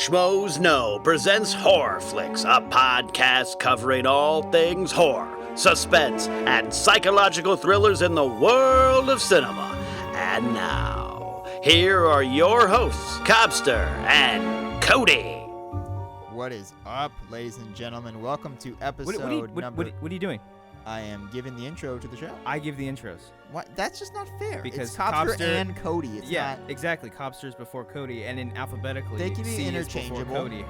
Schmoes Know presents HorrorFlix, a podcast covering all things horror, suspense, and psychological thrillers in the world of cinema. And now, here are your hosts, Cobbster and Cody. What is up, ladies and gentlemen? Welcome to episode What are you doing? I am giving the intro to the show. I give the intros. What? That's just not fair. Because it's Cobbster Cobbster and Cody. It's not. Exactly. Cobbster's before Cody, and in alphabetically, They can be C interchangeable. is before Cody.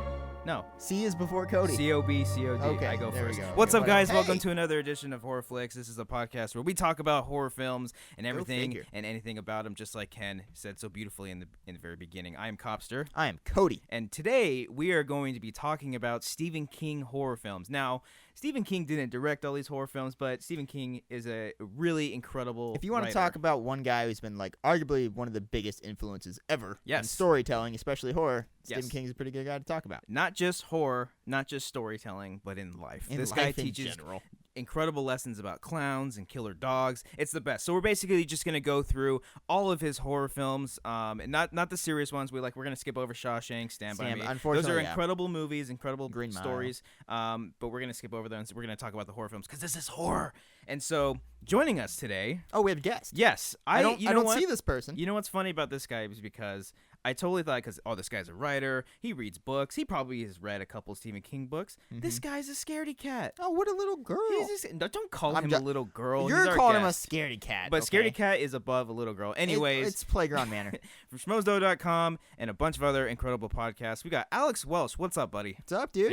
No. C is before Cody. C-O-B, C-O-D. Okay, I go there we first. go. What's Okay, up, guys? hey. Welcome to another edition of HorrorFlix. This is a podcast where we talk about horror films and everything figure. and anything about them, just like Ken said so beautifully in the very beginning. I am Cobbster. I am Cody. And today we are going to be talking about Stephen King horror films. Now, Stephen King didn't direct all these horror films, but Stephen King is a really incredible If you want to writer. talk about one guy who's been like arguably one of the biggest influences ever in Yes. storytelling, especially horror, Yes. Stephen King's a pretty good guy to talk about. Not just horror, not just storytelling, but in life. In This life guy in teaches general. incredible lessons about clowns and killer dogs. It's the best. So we're basically just gonna go through all of his horror films, and not the serious ones. We're gonna skip over Shawshank, Stand By Me. Those unfortunately, are yeah. incredible movies, incredible Green Mile. stories. But we're gonna skip over them. So we're gonna talk about the horror films because this is horror. And so joining us today, Oh, we have a guest. yes, I don't what? see this person. You know what's funny about this guy is because I totally thought, this guy's a writer. He reads books. He probably has read a couple Stephen King books. This guy's a scaredy cat. Oh, what a little girl. He's just, don't call I'm him ju- a little girl. You're He's our calling him a guest. scaredy cat. But okay? scaredy cat is above a little girl. Anyways, It's playground manner. from schmoesdough.com and a bunch of other incredible podcasts, we got Alex Welch. What's up, buddy? What's up, dude?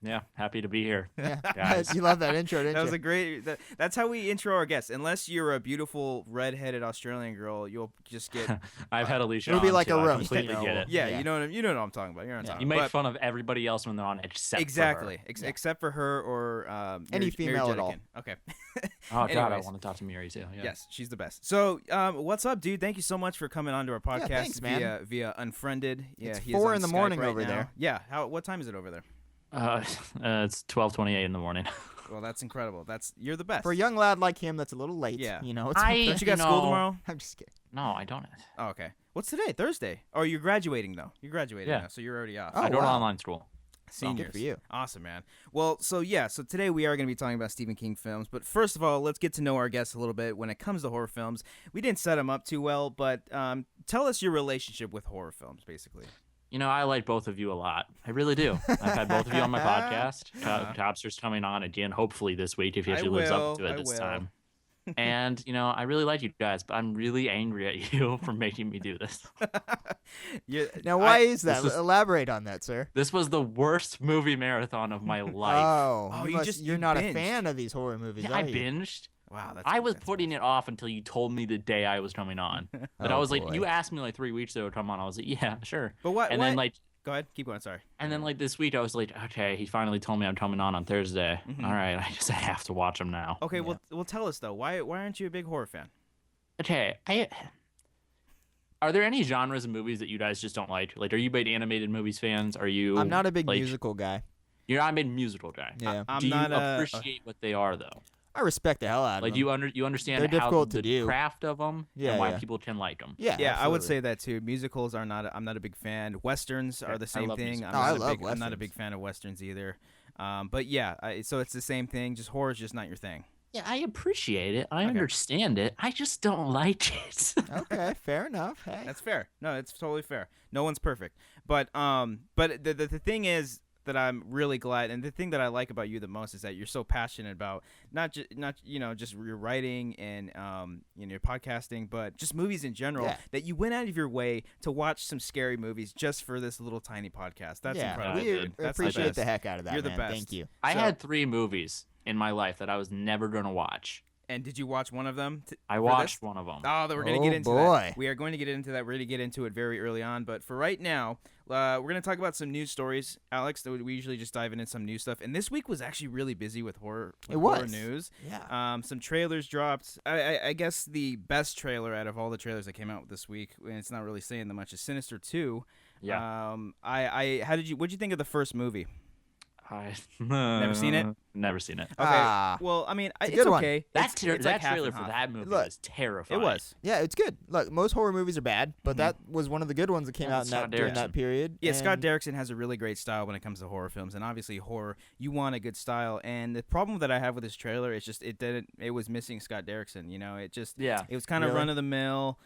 Yeah, happy to be here. Yeah. Guys. You love that intro, didn't That you? was a great. That's how we intro our guests. Unless you're a beautiful redheaded Australian girl, you'll just get. I've had Alicia. It'll be on, like too. a I roast, completely you know. get it. Yeah, Yeah. you know what I'm talking about. You're not talking You make about. fun of everybody else when they're on, except Exactly, for her. except for her or Any Mary female at all. Jetikin. Okay. Oh God, I Anyways. want to talk to Mary too. Yeah. Yes, she's the best. So, what's up, dude? Thank you so much for coming onto our podcast thanks, man. via Unfriended. Yeah, It's he is 4 on in the Skype morning right over now. there. Yeah. What time is it over there? It's 12:28 in the morning. Well, that's incredible. You're the best. For a young lad like him, that's a little late. Yeah. You know, it's Don't you got school tomorrow? I'm just kidding. No, I don't. Oh, okay. What's today? Thursday. Oh, you're graduating though. You're graduating Yeah. now, so you're already off. Oh, I go to wow. online school. Seniors. Good for you. Awesome, man. Well, so today we are going to be talking about Stephen King films. But first of all, let's get to know our guests a little bit when it comes to horror films. We didn't set them up too well, but tell us your relationship with horror films, basically. You know, I like both of you a lot. I really do. I've had both of you on my podcast. Cobbster's coming on again, hopefully this week if he actually lives up to it this time. And, you know, I really like you guys, but I'm really angry at you for making me do this. Now, why is that? this is- Elaborate on that, sir. This was the worst movie marathon of my life. Oh, you you're not binged. a fan of these horror movies, Yeah, are I you? binged. Wow, that's I was that's putting it off until you told me the day I was coming on. But I Oh, was like, boy. you asked me like 3 weeks ago to come on. I was like, yeah, sure. But what? And then like, Go ahead. Keep going. Sorry. and then like this week, I was like, okay, he finally told me I'm coming on Thursday. Mhm. All right, I just have to watch him now. Okay. Yeah. Well, tell us though. Why aren't you a big horror fan? Okay, are there any genres of movies that you guys just don't like? Like, are you big animated movies fans? Are you? I'm not a big like, musical guy. You're not a big musical guy. Yeah. I'm Do you not appreciate what they are though? I respect the hell out of Like, them. you understand They're how difficult to the do. craft of them Yeah, and why yeah. people can like them. Yeah, Yeah, I would absolutely. say that too. Musicals are not. I'm not a big fan. Westerns are Yeah, the I same love thing. musicals. I I'm love not a big westerns. fan of westerns either. But yeah, so it's the same thing. Just horror's just not your thing. Yeah, I appreciate it. I Okay. understand it. I just don't like it. Okay, fair enough. Hey. That's fair. No, it's totally fair. No one's perfect. But the thing is that I'm really glad, and the thing that I like about you the most is that you're so passionate about not just your writing and your podcasting, but just movies in general. Yeah. That you went out of your way to watch some scary movies just for this little tiny podcast. That's yeah, incredible. I we did. That's appreciate best. the heck out of that, You're the man. best. Thank you. I So- had 3 movies in my life that I was never going to watch. And did you watch one of them? I for watched this? one of them. Oh, we're going to Oh, get into boy. that. We are going to get into that. We're going to get into it very early on. But for right now, we're going to talk about some news stories. Alex, we usually just dive into some news stuff. And this week was actually really busy with horror news. Yeah. Some trailers dropped. I guess the best trailer out of all the trailers that came out this week, and it's not really saying that much, is Sinister 2. Yeah. What'd you think of the first movie? Never seen it? Never seen it. Okay. Well, I mean, it's a it's good one. okay. That It's like half trailer and for half. that movie Look, was terrifying. It was. Yeah, it's good. Look, most horror movies are bad, but that was one of the good ones that came out during that period. Yeah, Scott and Derrickson has a really great style when it comes to horror films, and obviously horror, you want a good style. And the problem that I have with this trailer is just it was missing Scott Derrickson. You know, it was kind of Really? run of the mill.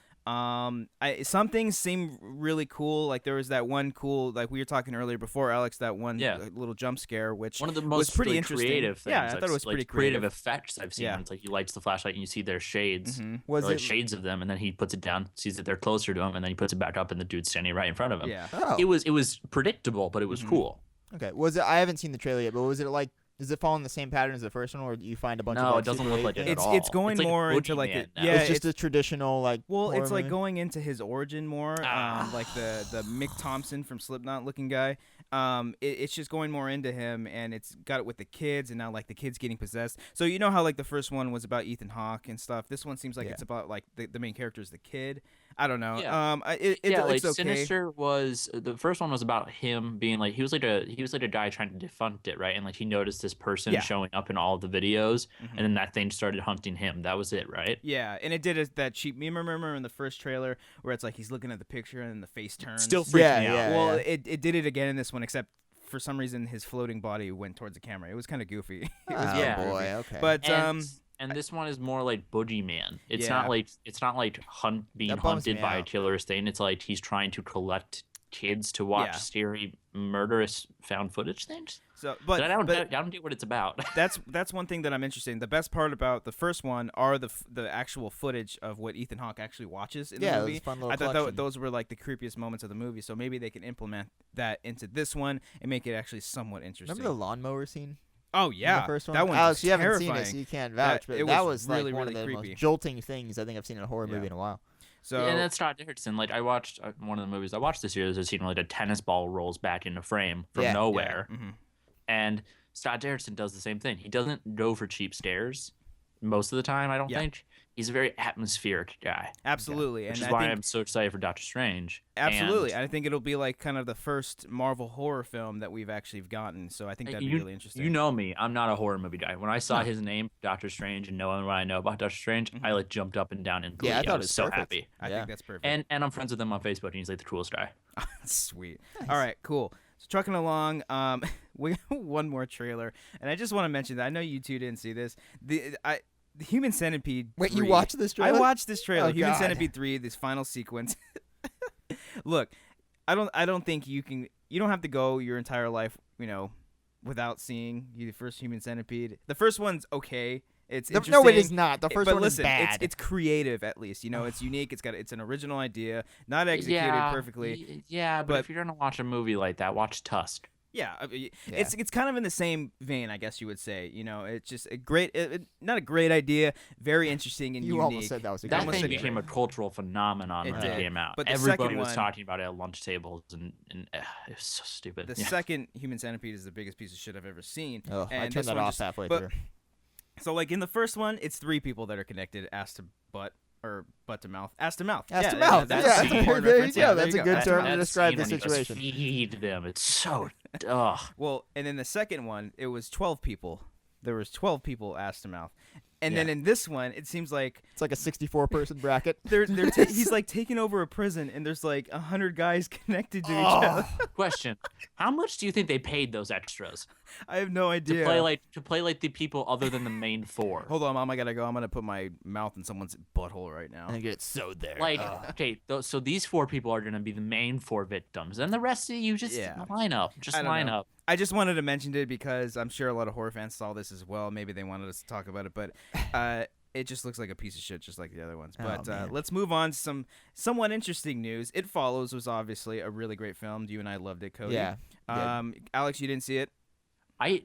Some things seem really cool. Like there was that one cool, like we were talking earlier before, Alex, that one little jump scare, which one of the was most pretty interesting. creative things. Yeah, I thought it was pretty creative effects I've seen. Yeah. It's like he lights the flashlight and you see their shades, Was or it shades of them, and then he puts it down, sees that they're closer to him, and then he puts it back up, and the dude's standing right in front of him. Yeah. Oh. It was predictable, but it was cool. Okay. Was it? I haven't seen the trailer yet, but was it like? Does it follow in the same pattern as the first one, or do you find a bunch of? No, like, it doesn't Super look like 8 it things? at all. It's going It's like a more into like boogeyman now. It's just a traditional like. Well, horror it's like movie? going into his origin more, like the Mick Thompson from Slipknot looking guy. It's just going more into him, and it's got it with the kids, and now like the kids getting possessed. So you know how like the first one was about Ethan Hawke and stuff. This one seems like it's about like the main character is the kid. I don't know. Yeah. It's like okay. Sinister was the first one was about him being like he was like a guy trying to defunct it, right? And like he noticed this person showing up in all of the videos, and then that thing started hunting him. That was it, right? Yeah, and it did that cheap. You remember in the first trailer where it's like he's looking at the picture and the face turns. Still freaking me out. Yeah, Well, it did it again in this one, except for some reason his floating body went towards the camera. It was kind of goofy. It was Oh very boy. goofy. Okay. But And this one is more like boogeyman. It's Yeah. not like being That bums hunted me by a out. killer's thing. It's like he's trying to collect kids to watch Yeah. scary, murderous found footage things. so, But I don't get what it's about. that's one thing that I'm interested in. The best part about the first one are the actual footage of what Ethan Hawke actually watches in the Yeah, it movie. was a fun little I thought collection. those were like the creepiest moments of the movie. So maybe they can implement that into this one and make it actually somewhat interesting. Remember the lawnmower scene? Oh in yeah, the first one? that one. Alex, was you haven't terrifying. seen it, so you can't vouch. But it that was was like really, one really of the creepy. most jolting things I think I've seen in a horror movie Yeah. in a while. So And that's Scott Derrickson. Like I watched one of the movies I watched this year. There's a scene where like a tennis ball rolls back into frame from Yeah. nowhere, Mm-hmm. and Scott Derrickson does the same thing. He doesn't go for cheap stares most of the time. I don't think he's a very atmospheric guy. absolutely, Which and is I why think I'm so excited for Doctor Strange. absolutely, And I think it'll be like kind of the first Marvel horror film that we've actually gotten. So I think that'd be really interesting. You know me, I'm not a horror movie guy. When I saw his name, Doctor Strange, and knowing what I know about Doctor Strange, I like jumped up and down in glee. Yeah, I thought it was was so perfect. happy. I think that's perfect. And I'm friends with him on Facebook, and he's like the coolest guy. Sweet. All right, cool. So trucking along, we got one more trailer, and I just want to mention that I know you two didn't see this. The Human Centipede. Wait, 3, you watched this trailer? I watched this trailer. Oh, Human God. Centipede 3, this final sequence. Look, I don't think you don't have to go your entire life, without seeing the first Human Centipede. The first one's okay. It's interesting. No, it is not. The first but one listen, is bad. It's creative at least. It's unique. It's an original idea, not executed perfectly. Yeah, but but- if you're gonna watch a movie like that, watch Tusk. Yeah, it's kind of in the same vein, I guess you would say. It's just a great, not a great idea, very interesting and You unique. almost said that was a That good thing idea. became a cultural phenomenon when did. it came out. But the Everybody second was one- talking about it at lunch tables, and it was so stupid. The Yeah. second Human Centipede is the biggest piece of shit I've ever seen. Oh, I and turned this that one off just- halfway but- through. So like in the first one, it's 3 people that are connected, ass to butt or butt to mouth, ass to mouth. Ass yeah, to mouth. That's Yeah, a porn there you reference. go. Yeah, That's there a you good go. term Ass to mouth. describe scene the when he goes, situation. Feed them. It's so. Ugh. Well, and in the second one, it was 12 people. There was 12 people ass to mouth. And then in this one, it seems like It's like a 64-person bracket. he's like taking over a prison, and there's like 100 guys connected to each other. Question: how much do you think they paid those extras I have no to idea. play like the people other than the main 4? Hold on, Mom. I gotta go. I'm gonna put my mouth in someone's butthole right now. And get sewed there. Like, okay, so these 4 people are gonna be the main 4 victims, and the rest of you just line up. Just I don't line know. up. I just wanted to mention it because I'm sure a lot of horror fans saw this as well. Maybe they wanted us to talk about it, but it just looks like a piece of shit, just like the other ones. But man. let's move on to some somewhat interesting news. It Follows was obviously a really great film. You and I loved it, Cody. Yeah. Alex, you didn't see it? I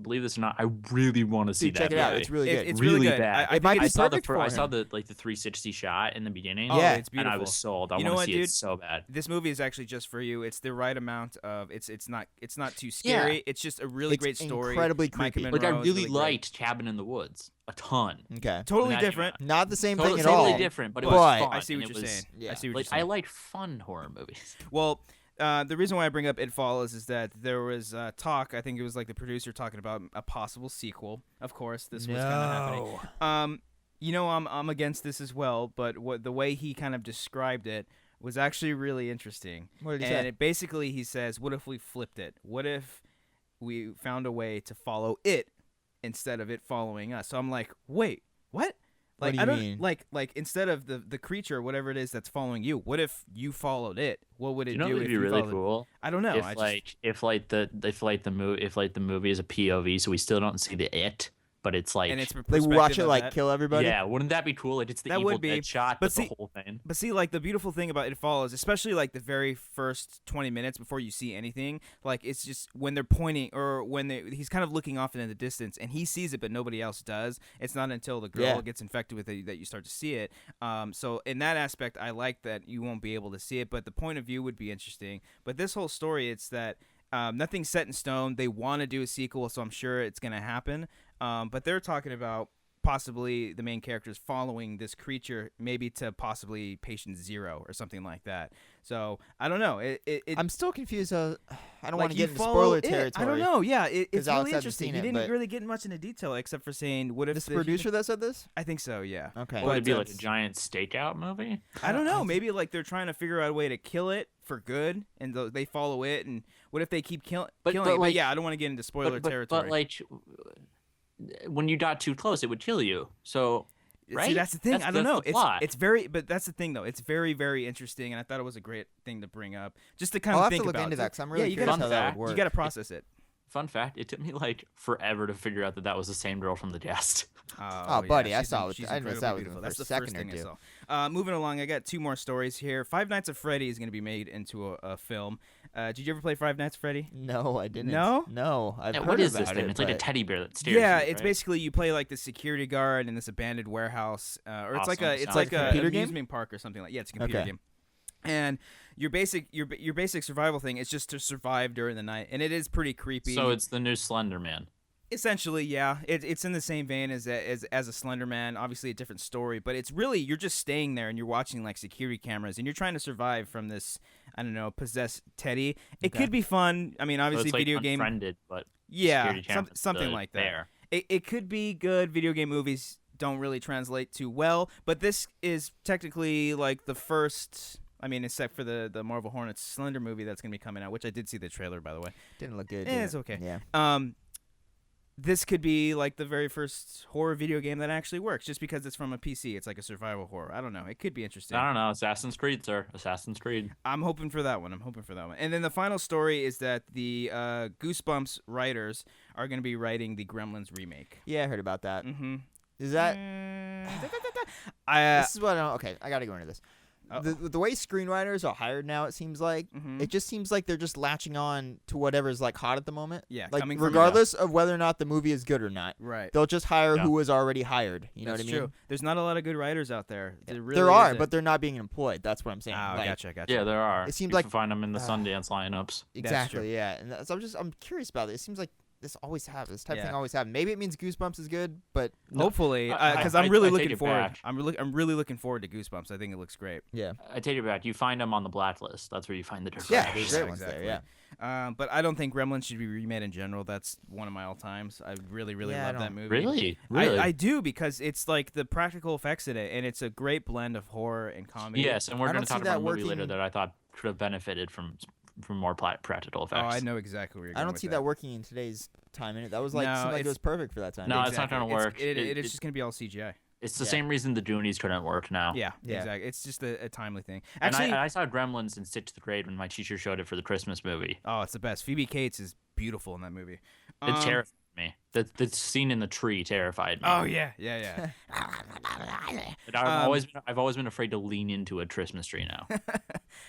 believe this or not, I really want to see Dude, that check it out. movie. It's really good. It's really good. bad. I It might think be it's I saw the perfect for I saw him. the 360 shot in the beginning. Oh, Yeah. it's beautiful. and I was sold. I You know want what, to see dude? it so bad. This movie is actually just for you. It's the right amount of it's not too scary. It's just a really It's great story. incredibly Micah creepy. Monroe Like I is really great. liked Cabin in the Woods a ton. Okay. Totally That- different. Not the same Totally, thing at all. totally different, but it But- was fun. I see and what it you're was- saying. yeah. I see what Like you're saying. I like fun horror movies. Well, the reason why I bring up It Follows is that there was talk. I think it was like the producer talking about a possible sequel. Of course, this was kind of happening. I'm against this as well, but the way he kind of described it was actually really interesting. What did he say? And basically he says, what if we flipped it? What if we found a way to follow it instead of it following us? So I'm like, wait, what? Like, What do you mean? Like instead of the creature, whatever it is that's following you, what if you followed it? What would it do? Would if be you really followed cool? I don't know. If the movie is a POV, so we still don't see the it, but it's like and it's They watch it like kill everybody. yeah, wouldn't that be cool? Like it's the That Evil would be. Dead shot, But but the see- whole thing. But see, like the beautiful thing about It Follows, especially like the very first 20 minutes before you see anything, like it's just when they're pointing or when he's kind of looking off in the distance and he sees it but nobody else does. It's not until the girl gets infected with it that you start to see it. So in that aspect, I like that you won't be able to see it, but the point of view would be interesting. But this whole story, it's that nothing's set in stone. They want to do a sequel, so I'm sure it's going to happen. But they're talking about possibly the main characters following this creature, maybe to possibly patient 0 or something like that. So I don't know. I'm still confused. I don't like want to you get into follow spoiler it. territory. I don't know. Yeah, it's Alex really hasn't interesting. seen He it, didn't but- really get much into detail except for saying, "What if This the producer that said this? I think so. Yeah. Okay. Would it be But, like a giant stakeout movie? I don't know. Maybe like they're trying to figure out a way to kill it for good, and they follow it. And what if they keep killing it? But like- yeah, I don't want to get into spoiler territory. But like, when you got too close, it would kill you. So, right? See, that's the thing. I don't that's know. the plot. It's very, but that's the thing though. It's very, very interesting, and I thought it was a great thing to bring up, just to kind I'll of have think to look about. into that because I'm really you curious gotta, how that would work. You got to process it. Fun fact: it took me like forever to figure out that was the same girl from The Guest. Oh, buddy, I she's saw it. she's I missed incredibly that within beautiful. the That's the first first second or thing I two. saw. Moving along, I got 2 more stories here. Five Nights at Freddy is going to be made into a film. Did you ever play Five Nights at Freddy? No, I didn't. No? No, I've Yeah, heard what is about this thing? it, It's like a but- teddy bear that stares. Yeah, at you, it's right? basically you play like the security guard in this abandoned warehouse, or it's like Awesome. it's Sounds like good. a Computer game? amusement park or something like. Yeah, it's a computer Okay. game. And your basic survival thing is just to survive during the night, and it is pretty creepy. So it's the new Slender Man. Essentially, yeah, it's in the same vein as a Slender Man. Obviously, a different story, but it's really you're just staying there and you're watching like security cameras and you're trying to survive from this possessed teddy. It Okay. could be fun. I mean, So obviously, it's like video game. Unfriended, but Yeah, security cameras, something the like that. bear. It could be good. Video game movies don't really translate too well, but this is technically like the first. I mean, except for the Marvel Hornets Slender movie that's gonna be coming out, which I did see the trailer, by the way. Didn't look good. Eh, did it's it? okay. Yeah. This could be like the very first horror video game that actually works, just because it's from a PC. It's like a survival horror. I don't know. It could be interesting. I don't know. Assassin's Creed, sir. Assassin's Creed. I'm hoping for that one. And then the final story is that the Goosebumps writers are going to be writing the Gremlins remake. Yeah, I heard about that. Mm-hmm. Is that? I This is what I don't. Okay, I got to go into this. The way screenwriters are hired now, it seems like it just seems like they're just latching on to whatever's like hot at the moment. Yeah, like coming from regardless of whether or not the movie is good or not, right. they'll just hire Yeah. who was already hired. You know That's what I mean? true. There's not a lot of good writers out there. There are, but they're not being employed. That's what I'm saying. Oh, Like, gotcha. Yeah, there are. It seems you like- can find them in the Sundance lineups. Exactly. Yeah, and so I'm curious about it. It seems like this type of thing always happens. Maybe it means Goosebumps is good, but Hopefully, because I I'm really take looking it forward. back. I'm really looking forward to Goosebumps. I think it looks great. yeah, I take it back. You find them on the blacklist. That's where you find the dirty yeah, writers. great ones there. Yeah. But I don't think Gremlins should be remade in general. That's one of my all times. I really Yeah, I love that don't- movie. Really? I do because it's like the practical effects in it, and it's a great blend of horror and comedy. Yes, and we're I going don't to talk see that about a movie later working- that I thought could have benefited from more practical effects. Oh, I know exactly where you're going I don't with see that working in today's time. In it, that was like No, seemed like it it's- was perfect for that time. No, it's not gonna work. It's just going to be all CGI. It's the Yeah. same reason the Goonies couldn't work now. Yeah, Yeah. exactly. It's just a timely thing. And Actually, I saw Gremlins in 6th grade when my teacher showed it for the Christmas movie. oh, it's the best. Phoebe Cates is beautiful in that movie. It terrified me. The scene in the tree terrified me. Oh yeah. And I've always been afraid to lean into a Christmas tree now.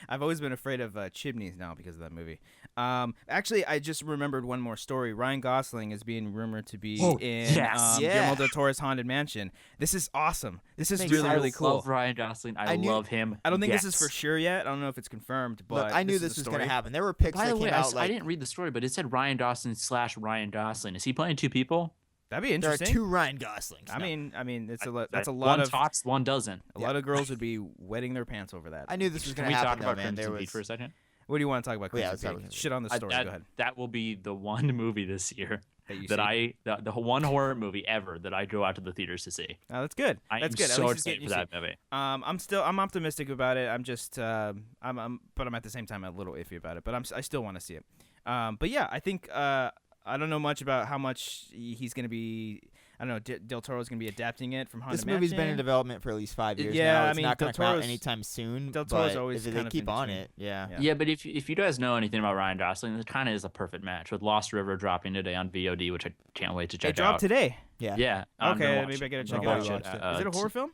I've always been afraid of chimneys now because of that movie. Actually, I just remembered one more story. Ryan Gosling is being rumored to be in yes. Guillermo del Toro's Haunted Mansion. This is awesome. This is Makes really, sense. really I cool. love Ryan Gosling. I knew- love him. I don't think this is Yes. for sure yet. I don't know if it's confirmed, but Look, I knew this this is was a going to story. happen. There were pics By that the way, came out. I didn't read the story, but it said Ryan Dawson / Ryan Gosling. Is he playing two people? That'd be There are interesting. 2 Ryan Goslings. I No. mean, it's that's a One lot of talks, one doesn't. a lot of girls would be wetting their pants over that. I knew this was Can going we to talk happen. about though, man. Crimson There Peak was for a second? What do you want to talk about? Well, yeah, Crimson let's Peak? talk- Shit on the story. Go ahead. That will be the one movie this year that the one horror movie ever that I go out to the theaters to see. Oh, that's good. I That's am good. At so least it's excited getting for you that movie. I'm optimistic about it. I'm just but I'm at the same time a little iffy about it. But I still want to see it. But yeah, I think I don't know much about how much he's gonna be. I don't know. Del Toro's gonna be adapting it from Haunted This movie's been in Mansion. development for at least 5 years Yeah, now. I It's mean, not going Del to come out Toro's- anytime soon. Del Toro's but always if kind they of keep in on between. it, yeah. Yeah, but if you guys know anything about Ryan Gosling, it kind of is a perfect match with Lost River dropping today on VOD, which I can't wait to It check dropped out. today. Yeah. Yeah. I'm Okay, gonna watch maybe I gotta I'm check gonna it watch out. Is it a horror film?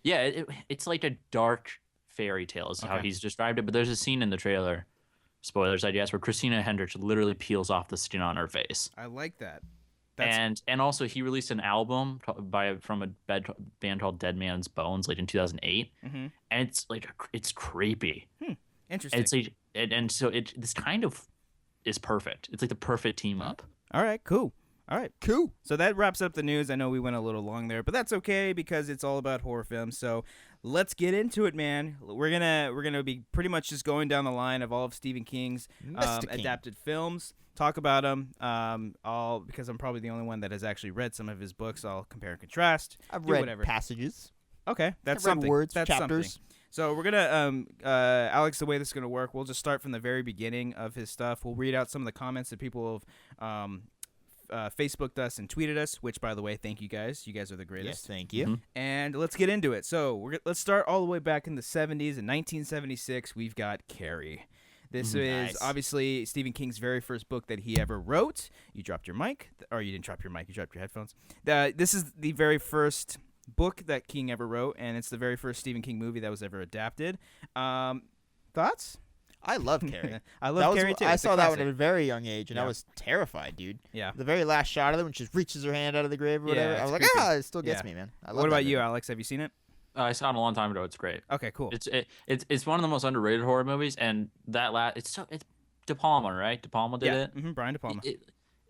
Yeah, it's like a dark fairy tale is how Okay. he's described it. But there's a scene in the trailer, spoilers I guess, where Christina Hendricks literally peels off the skin on her face. I like that. And also he released an album from a band called Dead Man's Bones like in 2008, and it's like it's creepy. Interesting. It's like and so this kind of is perfect. It's like the perfect team up. All right, cool. All right, Cool. so that wraps up the news. I know we went a little long there, but that's okay because it's all about horror films. So let's get into it, man. We're gonna be pretty much just going down the line of all of Stephen King's Mr. King. adapted films. Talk about them. Because I'm probably the only one that has actually read some of his books. I'll compare and contrast. I've do read whatever. passages. Okay, that's I've read something. words, That's chapters. something. So we're gonna, Alex, the way this is gonna work, we'll just start from the very beginning of his stuff. We'll read out some of the comments that people have Facebooked us and tweeted us. Which, by the way, thank you guys. You guys are the Yes, greatest. thank you. Mm-hmm. And let's get into it. So let's start all the way back in the 70s. In 1976, we've got Carrie. This is Nice. obviously Stephen King's very first book that he ever wrote. You dropped your mic, or you didn't drop your mic. You dropped your headphones. This is the very first book that King ever wrote, and it's the very first Stephen King movie that was ever adapted. Thoughts? I love Carrie. I love Carrie too. I It's a saw that one classic. at a very young age, and I Yeah. was terrified, dude. Yeah. The very last shot of it when she just reaches her hand out of the grave or Yeah, whatever. I it's was like, creepy. it still gets Yeah. me, man. I love What that about you, movie. Alex? Have you seen it? I saw it a long time ago. It's great. Okay, cool. It's one of the most underrated horror movies, and it's De Palma, right? De Palma did it. Brian De Palma.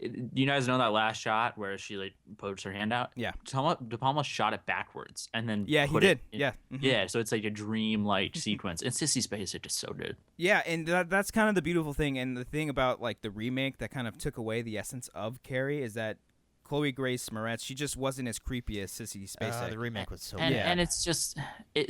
You guys know that last shot where she like puts her hand out? Yeah. De Palma shot it backwards and then Yeah, he put did. it in- Yeah. Yeah, so it's like a dream-like sequence. And Sissy Spacek is so good. Yeah, and that's kind of the beautiful thing. And the thing about like the remake that kind of took away the essence of Carrie is that Chloe Grace Moretz, she just wasn't as creepy as Sissy Spacek. The remake was so And, good. and it's just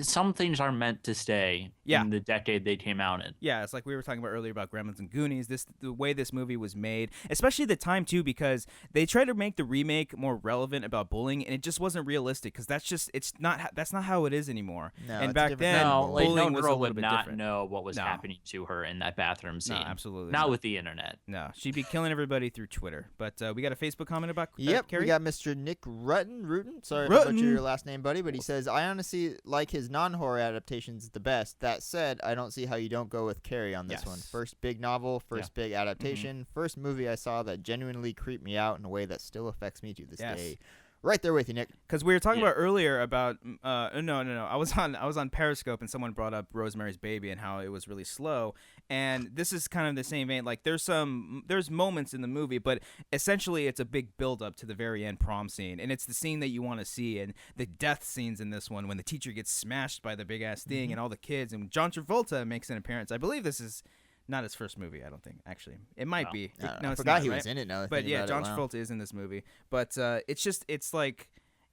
some things are meant to stay Yeah. in the decade they came out in. Yeah, it's like we were talking about earlier about Gremlins and Goonies. The way this movie was made, especially the time too, because they tried to make the remake more relevant about bullying, and it just wasn't realistic. Because that's not how it is anymore. No, and it's back different then, now. No, like bullying no was a girl little would bit not different. know what was No. happening to her in that bathroom scene. No, absolutely Not with the internet. No, she'd be killing everybody through Twitter. But we got a Facebook comment about Yep, Carrie. we got Mr. Nick Rutten. Sorry if I Rutten. butchered your last name, buddy, but he says, I honestly like his non-horror adaptations the best. That said, I don't see how you don't go with Carrie on this one. Yes. First big novel, first big adaptation, first movie I saw that genuinely creeped me out in a way that still affects me to this Yes. day. Right there with you, Nick. Because we were talking Yeah. about earlier about no. I was on Periscope and someone brought up Rosemary's Baby and how it was really slow. And this is kind of the same vein. Like there's moments in the movie, but essentially it's a big build up to the very end prom scene, and it's the scene that you want to see. And the death scenes in this one when the teacher gets smashed by the big ass thing and all the kids, and John Travolta makes an appearance. I believe this is not his first movie. I don't think actually it might No. be. I No, it's forgot not, he right? was in it now. But yeah, John Travolta is in this movie. But it's like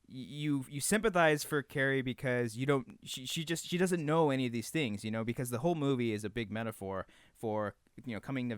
you sympathize for Carrie because she doesn't know any of these things, because the whole movie is a big metaphor for coming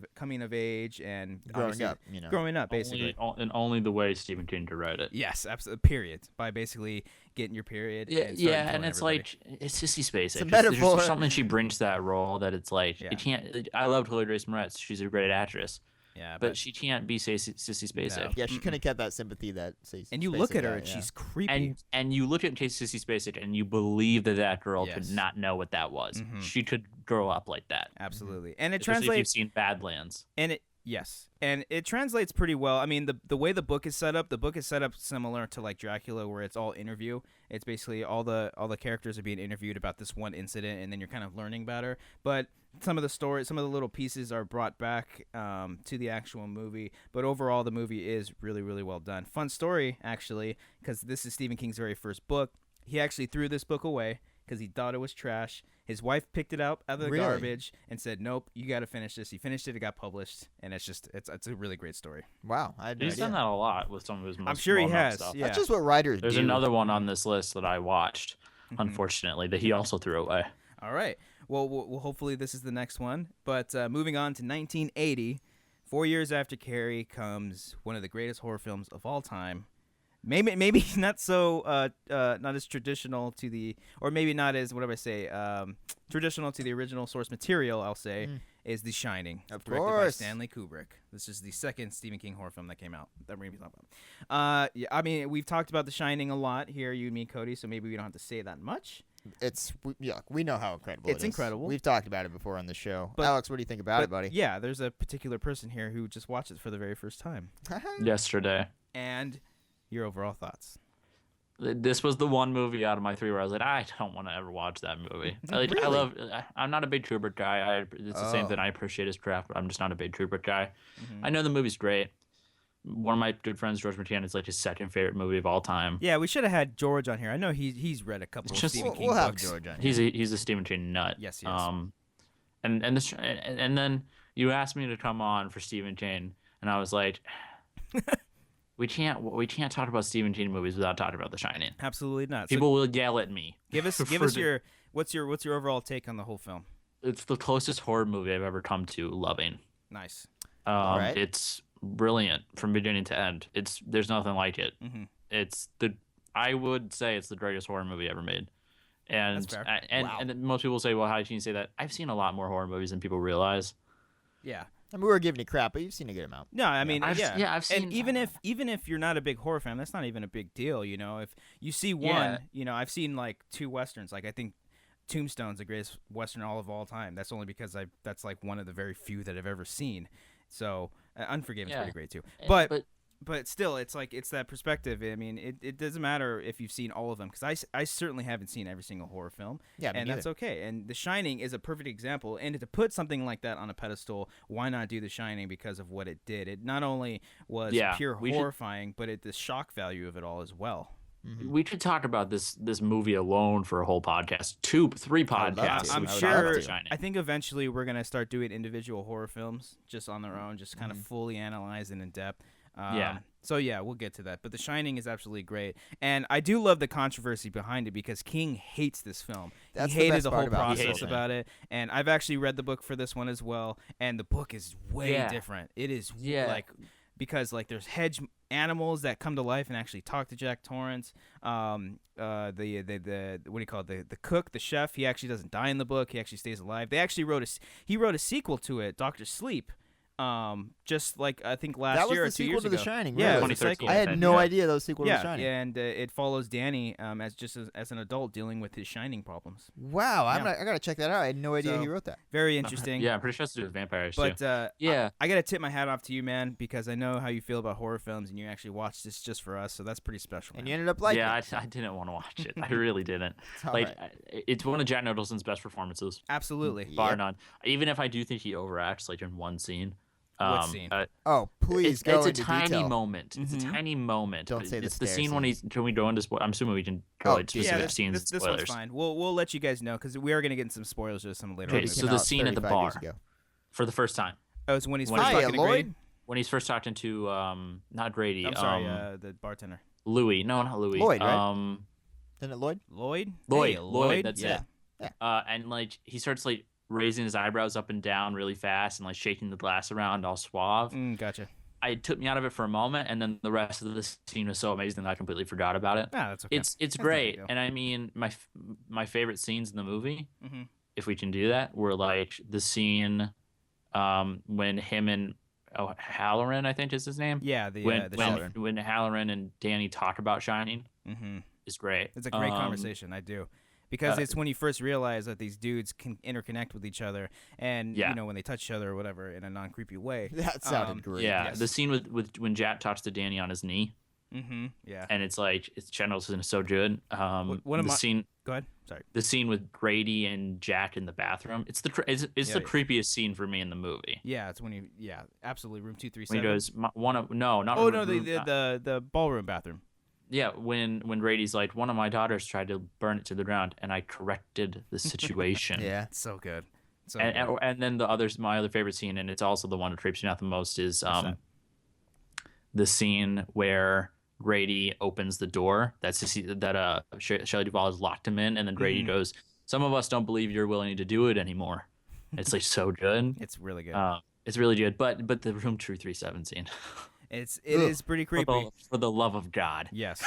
of age and Growing obviously up, growing up basically. Only the way Stephen King could write it. Yes, absolutely. Period. By basically getting your period. Yeah, and starting and killing it's everybody. like it's Sissy Spacek. It's a There's just metaphor. something she brings to that role that it's like Yeah. it can't. I love Chloe Grace Moretz. She's a great actress, yeah, but she can't be Sissy Spacek. No. Yeah, she couldn't have kept that sympathy that says. and you look at her and she's creepy. And you look at Sissy Spacek and you believe that girl Yes. could not know what that was. Mhm. She could grow up like that. Absolutely. And it Especially if you've translates seen Badlands. and it translates pretty well. I mean, the way the book is set up similar to like Dracula, where it's all interview. It's basically all the characters are being interviewed about this one incident, and then you're kind of learning about her. But some of the stories, some of the little pieces are brought back to the actual movie. But overall, the movie is really, really well done. Fun story, actually, because this is Stephen King's very first book. He actually threw this book away because he thought it was trash. His wife picked it up out of the garbage and said, "Nope, you got to finish this." He finished it. It got published, and it's a really great story. Wow, I had no He's idea. done that a lot with some of his most I'm sure he well-known has. stuff. Yeah. That's just what writers There's do. another one on this list that I watched, unfortunately, that he also threw away. All right. Well, hopefully this is the next one. But moving on to 1980, 4 years after Carrie, comes one of the greatest horror films of all time. Maybe not so not as traditional to the, or maybe not as traditional to the original source material. I'll say is The Shining, directed by Stanley Kubrick. This is the second Stephen King horror film that came out that we're gonna be talking about. Yeah, I mean, we've talked about The Shining a lot here, you and me, Cody. So maybe we don't have to say that much. We know how incredible it is. It's incredible. We've talked about it before on the show. But, Alex, what do you think about it, buddy? Yeah, there's a particular person here who just watched it for the very first time. Yesterday. And your overall thoughts? This was the one movie out of my three where I was like, I don't want to ever watch that movie. Really? I'm not a big Kubrick guy. It's the same thing. I appreciate his craft, but I'm just not a big Kubrick guy. I know the movie's great. One of my good friends, George Martin, is like his second favorite movie of all time. Yeah, we should have had George on here. I know he's read a couple of Stephen King books. We'll have books. George on here. He's a Stephen King nut. Yes. And then you asked me to come on for Stephen King, and I was like, we can't talk about Stephen King movies without talking about The Shining. Absolutely not. People will yell at me. Give us your what's your overall take on the whole film? It's the closest horror movie I've ever come to loving. Nice. Right. It's brilliant from beginning to end. There's nothing like it. I would say it's the greatest horror movie ever made. And That's fair. and most people say, well, how can you say that? I've seen a lot more horror movies than people realize. Yeah. I mean, we were giving you crap, but you've seen a good amount. No, I mean, I've seen. And even if you're not a big horror fan, that's not even a big deal, you know. If you see one, Yeah. you know, I've seen like two westerns. Like I think Tombstone's the greatest western of all time. That's only because that's like one of the very few that I've ever seen. So Unforgiven's pretty great too. But still, it's like it's that perspective. I mean, it doesn't matter if you've seen all of them because I certainly haven't seen every single horror film. Yeah, and that's okay. And The Shining is a perfect example. And to put something like that on a pedestal, why not do The Shining because of what it did? It not only was pure horrifying, but the shock value of it all as well. We could talk about this movie alone for a whole podcast, 2-3 podcasts. I'm sure. I think eventually we're gonna start doing individual horror films just on their own, just kind of fully analyzed and in depth. So yeah, we'll get to that. But The Shining is absolutely great, and I do love the controversy behind it because King hates this film. That's he the hated best the part whole about process it. about it, and I've actually read the book for this one as well, and the book is way different. It is because there's hedge animals that come to life and actually talk to Jack Torrance. The what do you call it? The cook, the chef. He actually doesn't die in the book. He actually stays alive. They actually wrote a sequel to it, Dr. Sleep. Just like I think last year or 2 years ago. That was the sequel to The Shining. Yeah, really. it was a 2013, sequel. I had no idea that was sequel to The Shining. And it follows Danny as an adult dealing with his shining problems. Wow, I gotta check that out. I had no idea he wrote that. Very interesting. Yeah, I'm pretty sure it's to do with vampires But too. I gotta tip my hat off to you, man, because I know how you feel about horror films, and you actually watched this just for us, so that's pretty special. And man. you ended up liking it. I didn't want to watch it. I really didn't. all Like, right. it's one of Jack Nicholson's best performances, Absolutely. bar none. Even if I do think he overacts, like in one scene. What scene? Oh, please go it's a into tiny detail. moment. It's a tiny moment. Don't say the It's the stairs scene when scene. he's. Can we go into? I'm assuming we can go into specific scenes. This spoilers. one's fine. We'll let you guys know because we are gonna get into some spoilers or some later. Okay, on. so the scene at the 35 bar years ago. for the first time. Oh, it's when he's When first he's- talking to Lloyd? Grady? When he's first talking to not Grady. I'm sorry, the bartender. Louis. No, not Louis. Lloyd, right? Isn't it Lloyd? Lloyd. Lloyd. Hey, Lloyd. That's Yeah. it. And like he starts like raising his eyebrows up and down really fast and like shaking the glass around all suave. Gotcha. It took me out of it for a moment, and then the rest of the scene was so amazing that I completely forgot about it. Ah, that's okay. It's That's no big great, deal. and I mean my favorite scenes in the movie, Mhm. if we can do that, were like the scene when him and Halloran, I think is his name. Yeah, the Halloran. when Halloran and Danny talk about Shining Mm-hmm. is great. It's a great conversation. I do. Because it's when you first realize that these dudes can interconnect with each other, and you know when they touch each other or whatever in a non-creepy way. That sounded great. Yeah, Yes. the scene with when Jack talks to Danny on his knee, Yeah. and it's like Channels is so good. One of the my- scene. Go ahead. Sorry. The scene with Grady and Jack in the bathroom. It's the creepiest scene for me in the movie. Yeah, it's when you. Yeah, absolutely. Room When 237. he goes, not Oh room, no, room, the ballroom bathroom. when Rady's like, one of my daughters tried to burn it to the ground, and I corrected the situation. Yeah. So good. So And then my other favorite scene, and it's also the one that creeps me out the most, is the scene where Grady opens the door. That's to see that Shelley Duvall has locked him in, and then Grady goes, "Some of us don't believe you're willing to do it anymore." It's like so good. It's really good. It's really good. But the Room 237 scene. It is pretty creepy. For the love of God. Yes.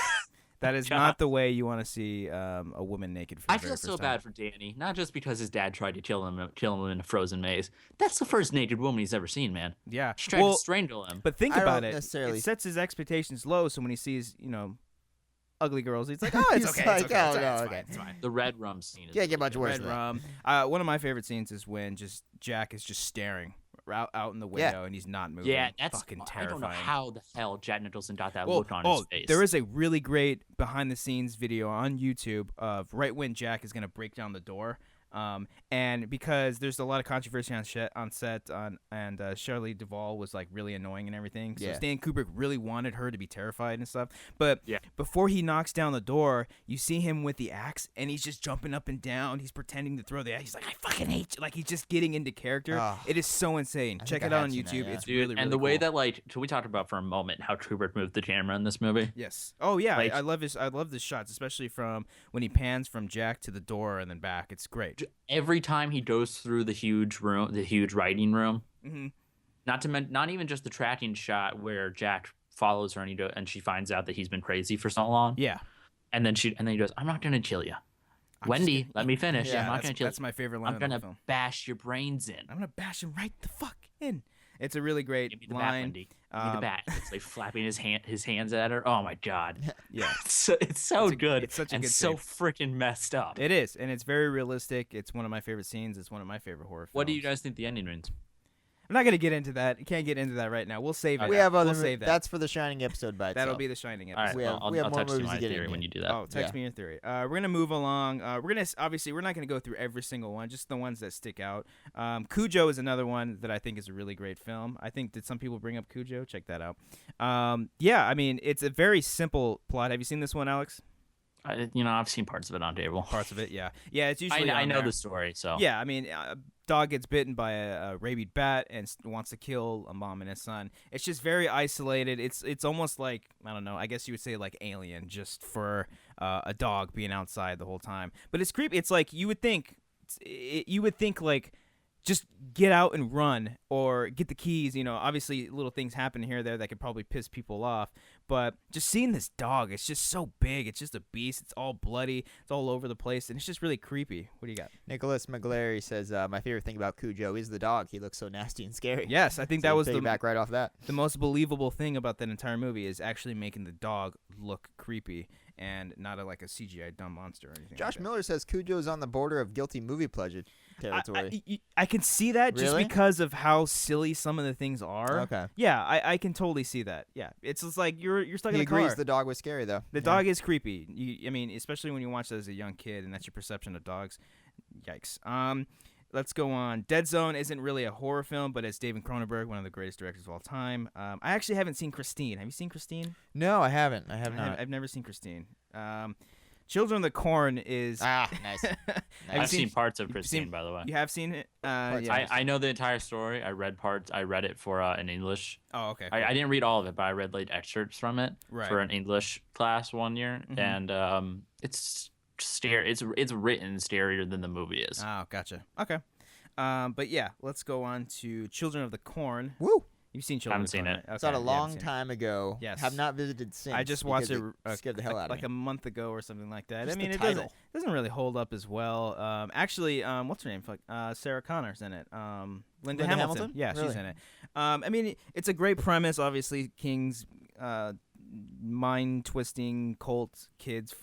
That is not the way you want to see a woman naked for the I very feel first so time. bad for Danny, not just because his dad tried to kill him in a frozen maze. That's the first naked woman he's ever seen, man. Yeah. She tried to strangle him. But think I about don't it. necessarily- It sets his expectations low, so when he sees, ugly girls, he's like, oh, it's He's okay. like, It's okay. oh, It's no, fine, okay. It's fine. The red rum scene is Can't get much worse Red than that. rum. One of my favorite scenes is when just Jack is just staring out in the window and he's not moving. Yeah, that's fucking I terrifying. don't know how the hell Jack Nicholson got that look on his face. There is a really great behind-the-scenes video on YouTube of right when Jack is going to break down the door. And because there's a lot of controversy on set, and Shelley Duvall was like really annoying and everything. So Stan Kubrick really wanted her to be terrified and stuff. But before he knocks down the door, you see him with the axe, and he's just jumping up and down. He's pretending to throw the axe. He's like, I fucking hate you. Like, he's just getting into character. It is so insane. Check it out on YouTube. It's Dude, really, really and the way cool. that so we talked about for a moment how Kubrick moved the camera in this movie. Yes. Oh yeah, Like- I love the shots, especially from when he pans from Jack to the door and then back. It's great. Every time he goes through the huge writing room, not even just the tracking shot where Jack follows her and she finds out that he's been crazy for so long. Yeah. And then he goes, "I'm not gonna kill you, Wendy. Let me finish. Yeah, I'm not gonna kill you. that's my favorite line I'm of the gonna film. bash your brains in. I'm gonna bash him right the fuck in. It's a really great Give me the line. bat, Wendy. Give me the bat." It's like flapping his hands at her. Oh my god. Yeah. It's so good. It's such a and good so scene. freaking messed up. It is, and it's very realistic. It's one of my favorite scenes. It's one of my favorite horror films. What do you guys think the ending means? I'm not gonna get into that. You can't get into that right now. We'll save it. We have other. We'll save that. That's for the Shining episode by itself. That'll be the Shining All right, episode. We have- I'll we have more text you movies my to get theory in when here. you do that. Oh, text me your theory. We're gonna move along. We're gonna obviously we're not gonna go through every single one, just the ones that stick out. Cujo is another one that I think is a really great film. I think did some people bring up Cujo? Check that out. Yeah, I mean it's a very simple plot. Have you seen this one, Alex? I've seen parts of it on table. Parts of it, yeah. It's usually I on know there. the story, so Yeah, I mean, dog gets bitten by a rabid bat and wants to kill a mom and his son. It's just very isolated. It's almost like, I don't know, I guess you would say like Alien, just for a dog being outside the whole time. But it's creepy. It's like you would think like just get out and run or get the keys. Obviously little things happen here or there that could probably piss people off. But just seeing this dog, it's just so big. It's just a beast. It's all bloody. It's all over the place. And it's just really creepy. What do you got? Nicholas McGlary says, my favorite thing about Cujo is the dog. He looks so nasty and scary. Yes, I think So that was back right off that. the most believable thing about that entire movie is actually making the dog look creepy and not like a CGI dumb monster or anything. Josh like that. Miller says Cujo is on the border of guilty movie pleasure territory. I can see that just Really? because of how silly some of the things are. Okay. Yeah, I can totally see that. Yeah, it's just like you're stuck He in a agrees car. the dog was scary though. The dog is creepy. I mean, especially when you watch that as a young kid, and that's your perception of dogs. Yikes. Let's go on. Dead Zone isn't really a horror film, but it's David Cronenberg, one of the greatest directors of all time. I actually haven't seen Christine. Have you seen Christine? No, I haven't. I have not. I've never seen Christine. Children of the Corn is. Nice. I've seen parts of you've Christine, seen- by the way. You have seen it? Parts. Yeah. I know the entire story. I read parts. I read it for in English. Oh, okay. I didn't read all of it, but I read like excerpts from it Right. for an English class one year, and it's It's written scarier than the movie is. Oh, gotcha. Okay. But yeah, let's go on to Children of the Corn. Woo! You've seen Children Haven't of the seen Corn, it. right? Saw it a Okay, long yeah, time ago. Yes. Have not visited since. I just watched it scared the hell out of like me. a month ago or something like that. Just I mean, the it title. doesn't really hold up as well. Actually, what's her name? Sarah Connor's in it. Linda Hamilton. Yeah, Really? she's in it. I mean, it's a great premise. Obviously, King's mind-twisting cult kids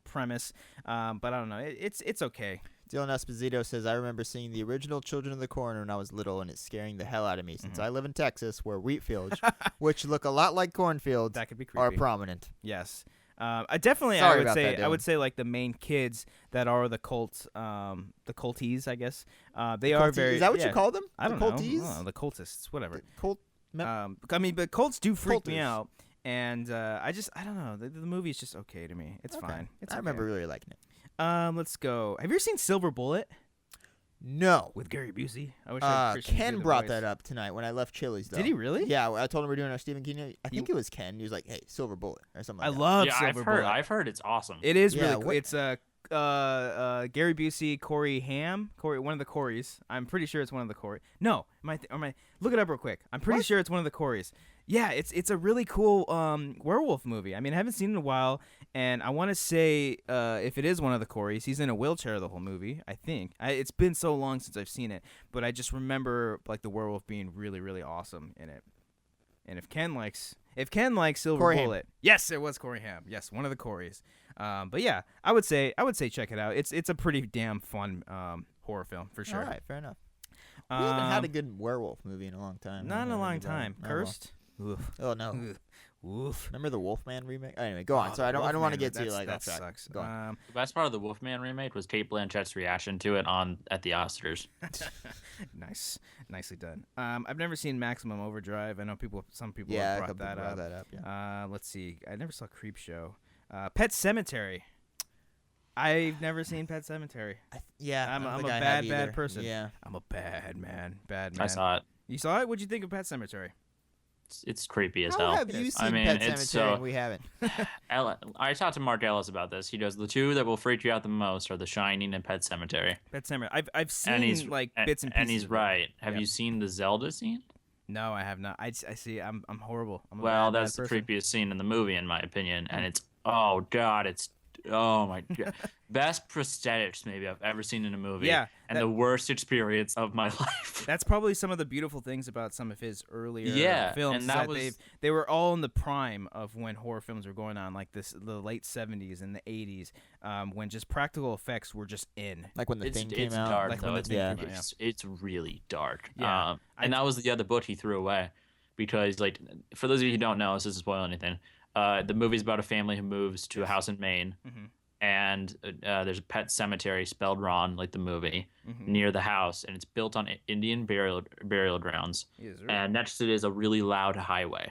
premise. But I don't know. It's okay. Dylan Esposito says, I remember seeing the original Children of the Corn when I was little, and it's scaring the hell out of me since I live in Texas, where wheat fields, which look a lot like cornfields, That could be are creepy. prominent. Yes. I definitely. Sorry I would about say. that, I would Dylan. say like the main kids that are the cult. The culties, I guess. They are Culties? very. Is that what yeah. you call them? I don't the know. culties? Oh, the cultists, whatever. Cult. I mean, but cults do freak me Culters. out. And I don't know. The movie is just okay to me. It's fine. It's I remember really liking it. Let's go. Have you ever seen Silver Bullet? No. With Gary Busey. I wish I had Ken brought that up tonight when I left Chili's, though. Did he really? Yeah, I told him we're doing our Stephen King. I think it was Ken. He was like, hey, Silver Bullet or something like that. I love Silver Bullet. I've heard it's awesome. It is really cool. It's Gary Busey, Corey Haim, one of the Coreys. I'm pretty sure it's one of the Corey. No, look it up real quick. I'm pretty sure it's one of the Coreys. Yeah, it's a really cool werewolf movie. I mean, I haven't seen it in a while, and I want to say if it is one of the Coreys, he's in a wheelchair the whole movie. I think it's been so long since I've seen it, but I just remember like the werewolf being really, really awesome in it. And if Ken likes Silver Corey Bullet, yes, it was Corey Haim. Yes, one of the Coreys. But yeah, I would say check it out. It's a pretty damn fun horror film for sure. All right, fair enough. We haven't had a good werewolf movie in a long time. Not in a long time. Cursed. Oof. Oh no. Oof. Remember the Wolfman remake? Anyway, go on. So I don't want to get too like off track. Sucks. Go on. The best part of the Wolfman remake was Kate Blanchett's reaction to it at the Oscars. Nicely done. I've never seen Maximum Overdrive. I know some people have brought that up. Yeah. Let's see. I never saw Creepshow. Pet Sematary. I've never seen Pet Sematary. I'm a bad person. Yeah, I'm a bad man. I saw it. You saw it? What'd you think of Pet Sematary? It's creepy as How hell. have you seen Pet Sematary and we haven't? I talked to Mark Ellis about this. He goes, the two that will freak you out the most are The Shining and Pet Sematary. Pet Sematary. I've seen bits and pieces. And he's right. Have you seen the Zelda scene? No, I have not. I see. I'm horrible. That's the creepiest scene in the movie, in my opinion. And it's oh my god, best prosthetics maybe I've ever seen in a movie. Yeah, and the worst experience of my life. That's probably some of the beautiful things about some of his earlier films. And they were all in the prime of when horror films were going on, like the late 70s and the 80s, when just practical effects were just in. Like when the Thing came out. Dark, like though. when the Thing came out. It's really dark. Yeah, and that was the other book he threw away, because like for those of you who don't know, this doesn't spoil anything. The movie's about a family who moves to a house in Maine, and there's a pet cemetery spelled wrong, like the movie, near the house, and it's built on Indian burial grounds. Yes, sir. And next to it is a really loud highway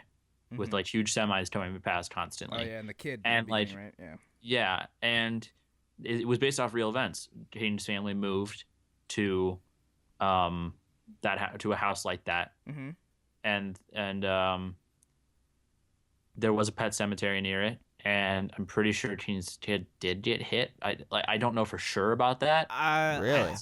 with like huge semis towing past constantly. Oh yeah, and the kid. And right? Yeah. Yeah, and it was based off real events. Hayden's family moved to to a house like that, and there was a pet cemetery near it, and I'm pretty sure Teen's kid did get hit. I don't know for sure about that. Really?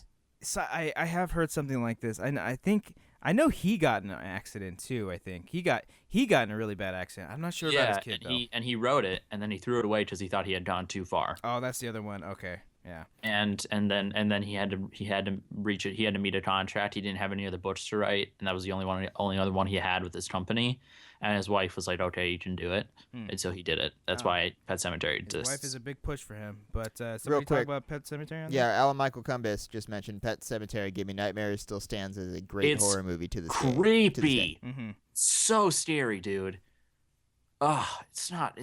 So I have heard something like this. I know he got in an accident too. I think he got in a really bad accident. I'm not sure about his kid though. And he wrote it, and then he threw it away because he thought he had gone too far. Oh, that's the other one. Okay, yeah. And then he had to reach it. He had to meet a contract. He didn't have any other books to write, and that was the only other one he had with his company. And his wife was like, "Okay, you can do it," and so he did it. That's why Pet Sematary exists. His wife is a big push for him. But somebody talk about Pet Sematary on that? Alan Michael Cumbis just mentioned Pet Sematary Give Me Nightmares still stands as a great horror movie to this day. Creepy. So scary, dude. Oh, it's not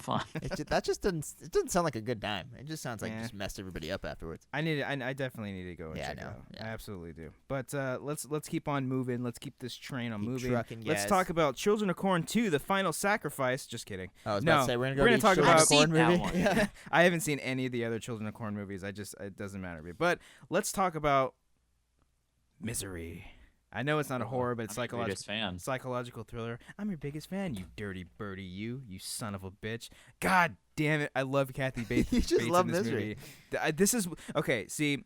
fun. It doesn't sound like a good time. It just sounds like it just messed everybody up afterwards. I definitely need to go and check it out. Yeah. I absolutely do. But let's keep on moving. Let's keep this train on moving. Trucking, let's talk about Children of Corn 2: The Final Sacrifice. Just kidding. I was about to say we're gonna talk about Corn movie. Yeah. I haven't seen any of the other Children of Corn movies. It doesn't matter to me. But let's talk about Misery. I know it's not a horror, but it's psychological thriller. I'm your biggest fan, you dirty birdie, you son of a bitch. God damn it, I love Kathy Bates. You just love in this Misery. Movie. This is okay. See,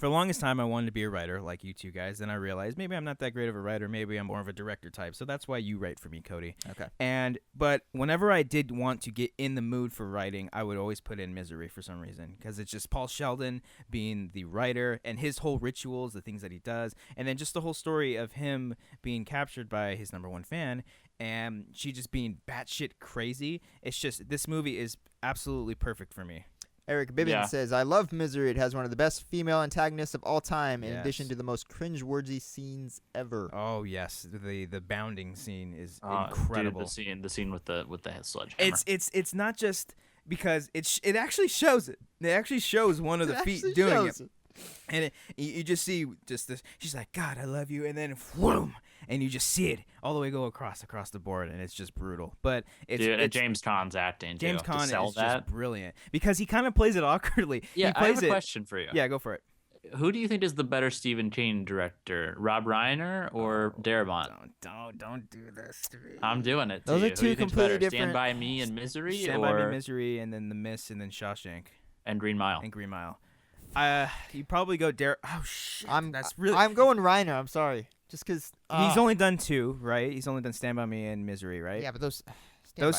for the longest time, I wanted to be a writer like you two guys. Then I realized maybe I'm not that great of a writer. Maybe I'm more of a director type. So that's why you write for me, Cody. Okay. But whenever I did want to get in the mood for writing, I would always put in Misery for some reason, because it's just Paul Sheldon being the writer and his whole rituals, the things that he does, and then just the whole story of him being captured by his number one fan and she just being batshit crazy. It's just, this movie is absolutely perfect for me. Eric Bibbins says, I love Misery. It has one of the best female antagonists of all time, in addition to the most cringe-worthy scenes ever. Oh, yes. The bounding scene is incredible. Dude, the scene with the sledgehammer. It's not just because it actually shows it. It actually shows one of the feet doing it. And you just see just this. She's like, God, I love you, and then whoom, and you just see it all the way go across the board, and it's just brutal. But it's James Caan's acting. James too, Caan to is just brilliant because he kind of plays it awkwardly. Yeah, he plays I have a question for you. Yeah, go for it. Who do you think is the better Stephen King director, Rob Reiner or Darabont? Don't do this to me. I'm doing it. Those to are you. two Who do you think's completely better? different. Stand by Me and Misery, Stand by Me, Misery, and then The Mist, and then Shawshank and Green Mile. You probably go Oh shit! I'm going Reiner. I'm sorry, just because he's only done 2, right? He's only done Stand by Me and Misery, right? Yeah, but those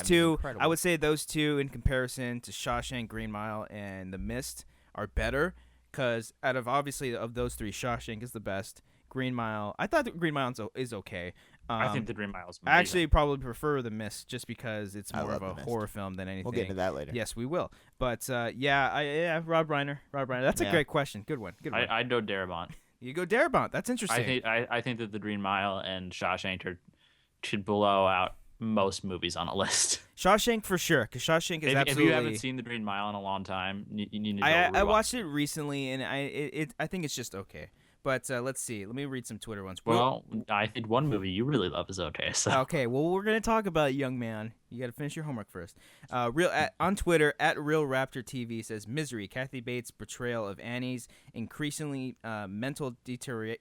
two, I would say those two in comparison to Shawshank, Green Mile, and The Mist are better. Because out of obviously of those 3, Shawshank is the best. Green Mile, I thought Green Mile is okay. I think the Green Mile is amazing. I actually probably prefer The Mist just because it's more of a horror film than anything. We'll get into that later. Yes, we will. But Rob Reiner. That's a great question. Good one. I'd go Darabont. You go Darabont. That's interesting. I think that the Green Mile and Shawshank should blow out most movies on a list. Shawshank for sure, because Shawshank is absolutely. If you haven't seen the Green Mile in a long time, you need to go I watched it recently, and I think it's just okay. But let's see. Let me read some Twitter ones. Well, I think one movie you really love is okay. So. Okay, well, we're gonna talk about Young Man. You got to finish your homework first. On Twitter @RealRaptorTV says Misery. Kathy Bates' portrayal of Annie's increasingly mental deterioration.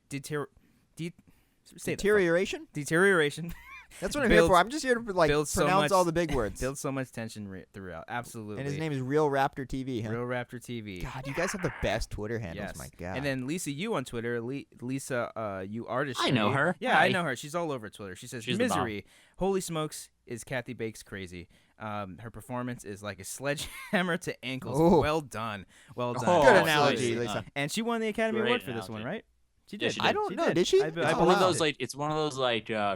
That's what I'm here for. I'm just here to pronounce all the big words. Build so much tension throughout. Absolutely. And his name is Real Raptor TV, huh? Real Raptor TV. God, you guys have the best Twitter handles. Yes. My God. And then Lisa Yu on Twitter. Lisa You Artist. I know her. Yeah, Hi. I know her. She's all over Twitter. She says, She's Misery. Holy smokes, is Kathy Bates crazy. Her performance is like a sledgehammer to ankles. Ooh. Well done. Well done. Oh, Good so analogy, good. Lisa. And she won the Academy Great Award for this analogy. one, right? She Yeah, did. she I did. don't know. Did she? I It's believe one of it. those it's one of those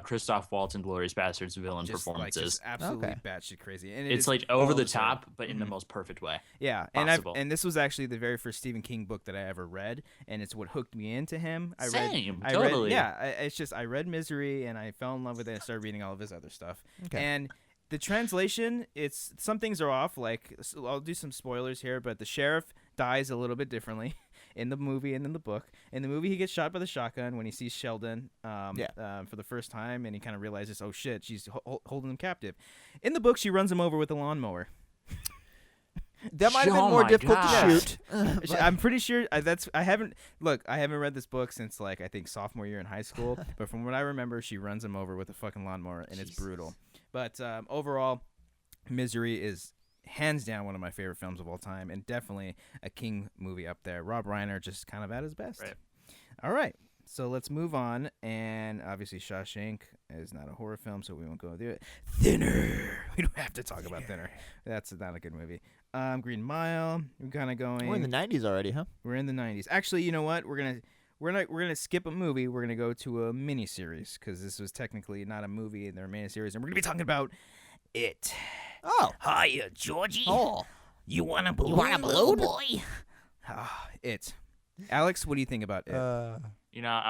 Christoph Waltz and Glorious Bastards villain Just performances. absolutely Okay. batshit crazy. And It's is over all the absurd. top, but in the most perfect way. Yeah, possible. and this was actually the very first Stephen King book that I ever read, and it's what hooked me into him. Totally. I read Misery, and I fell in love with it and started reading all of his other stuff. Okay. And the translation, some things are off. I'll do some spoilers here, but the sheriff dies a little bit differently in the movie and in the book. In the movie, he gets shot by the shotgun when he sees Sheldon for the first time, and he kind of realizes, oh shit, she's holding him captive. In the book, she runs him over with a lawnmower. That might have been Oh more my difficult gosh. to shoot. I'm pretty sure I haven't read this book since I think sophomore year in high school, but from what I remember, she runs him over with a fucking lawnmower, and it's brutal. But overall, Misery is hands down one of my favorite films of all time, and definitely a King movie up there. Rob Reiner just kind of at his best. Right. All right, so let's move on, and obviously Shawshank is not a horror film, so we won't go through it. Thinner. We don't have to talk about Thinner. That's not a good movie. Green Mile. We're kind of going. We're in the 90s already, huh? We're in the 90s. Actually, you know what? We're gonna skip a movie. We're gonna go to a miniseries because this was technically not a movie, and they're a miniseries, and we're gonna be talking about It. Oh. Hiya, Georgie. Oh. You want a balloon, little boy? It. Alex, what do you think about It? I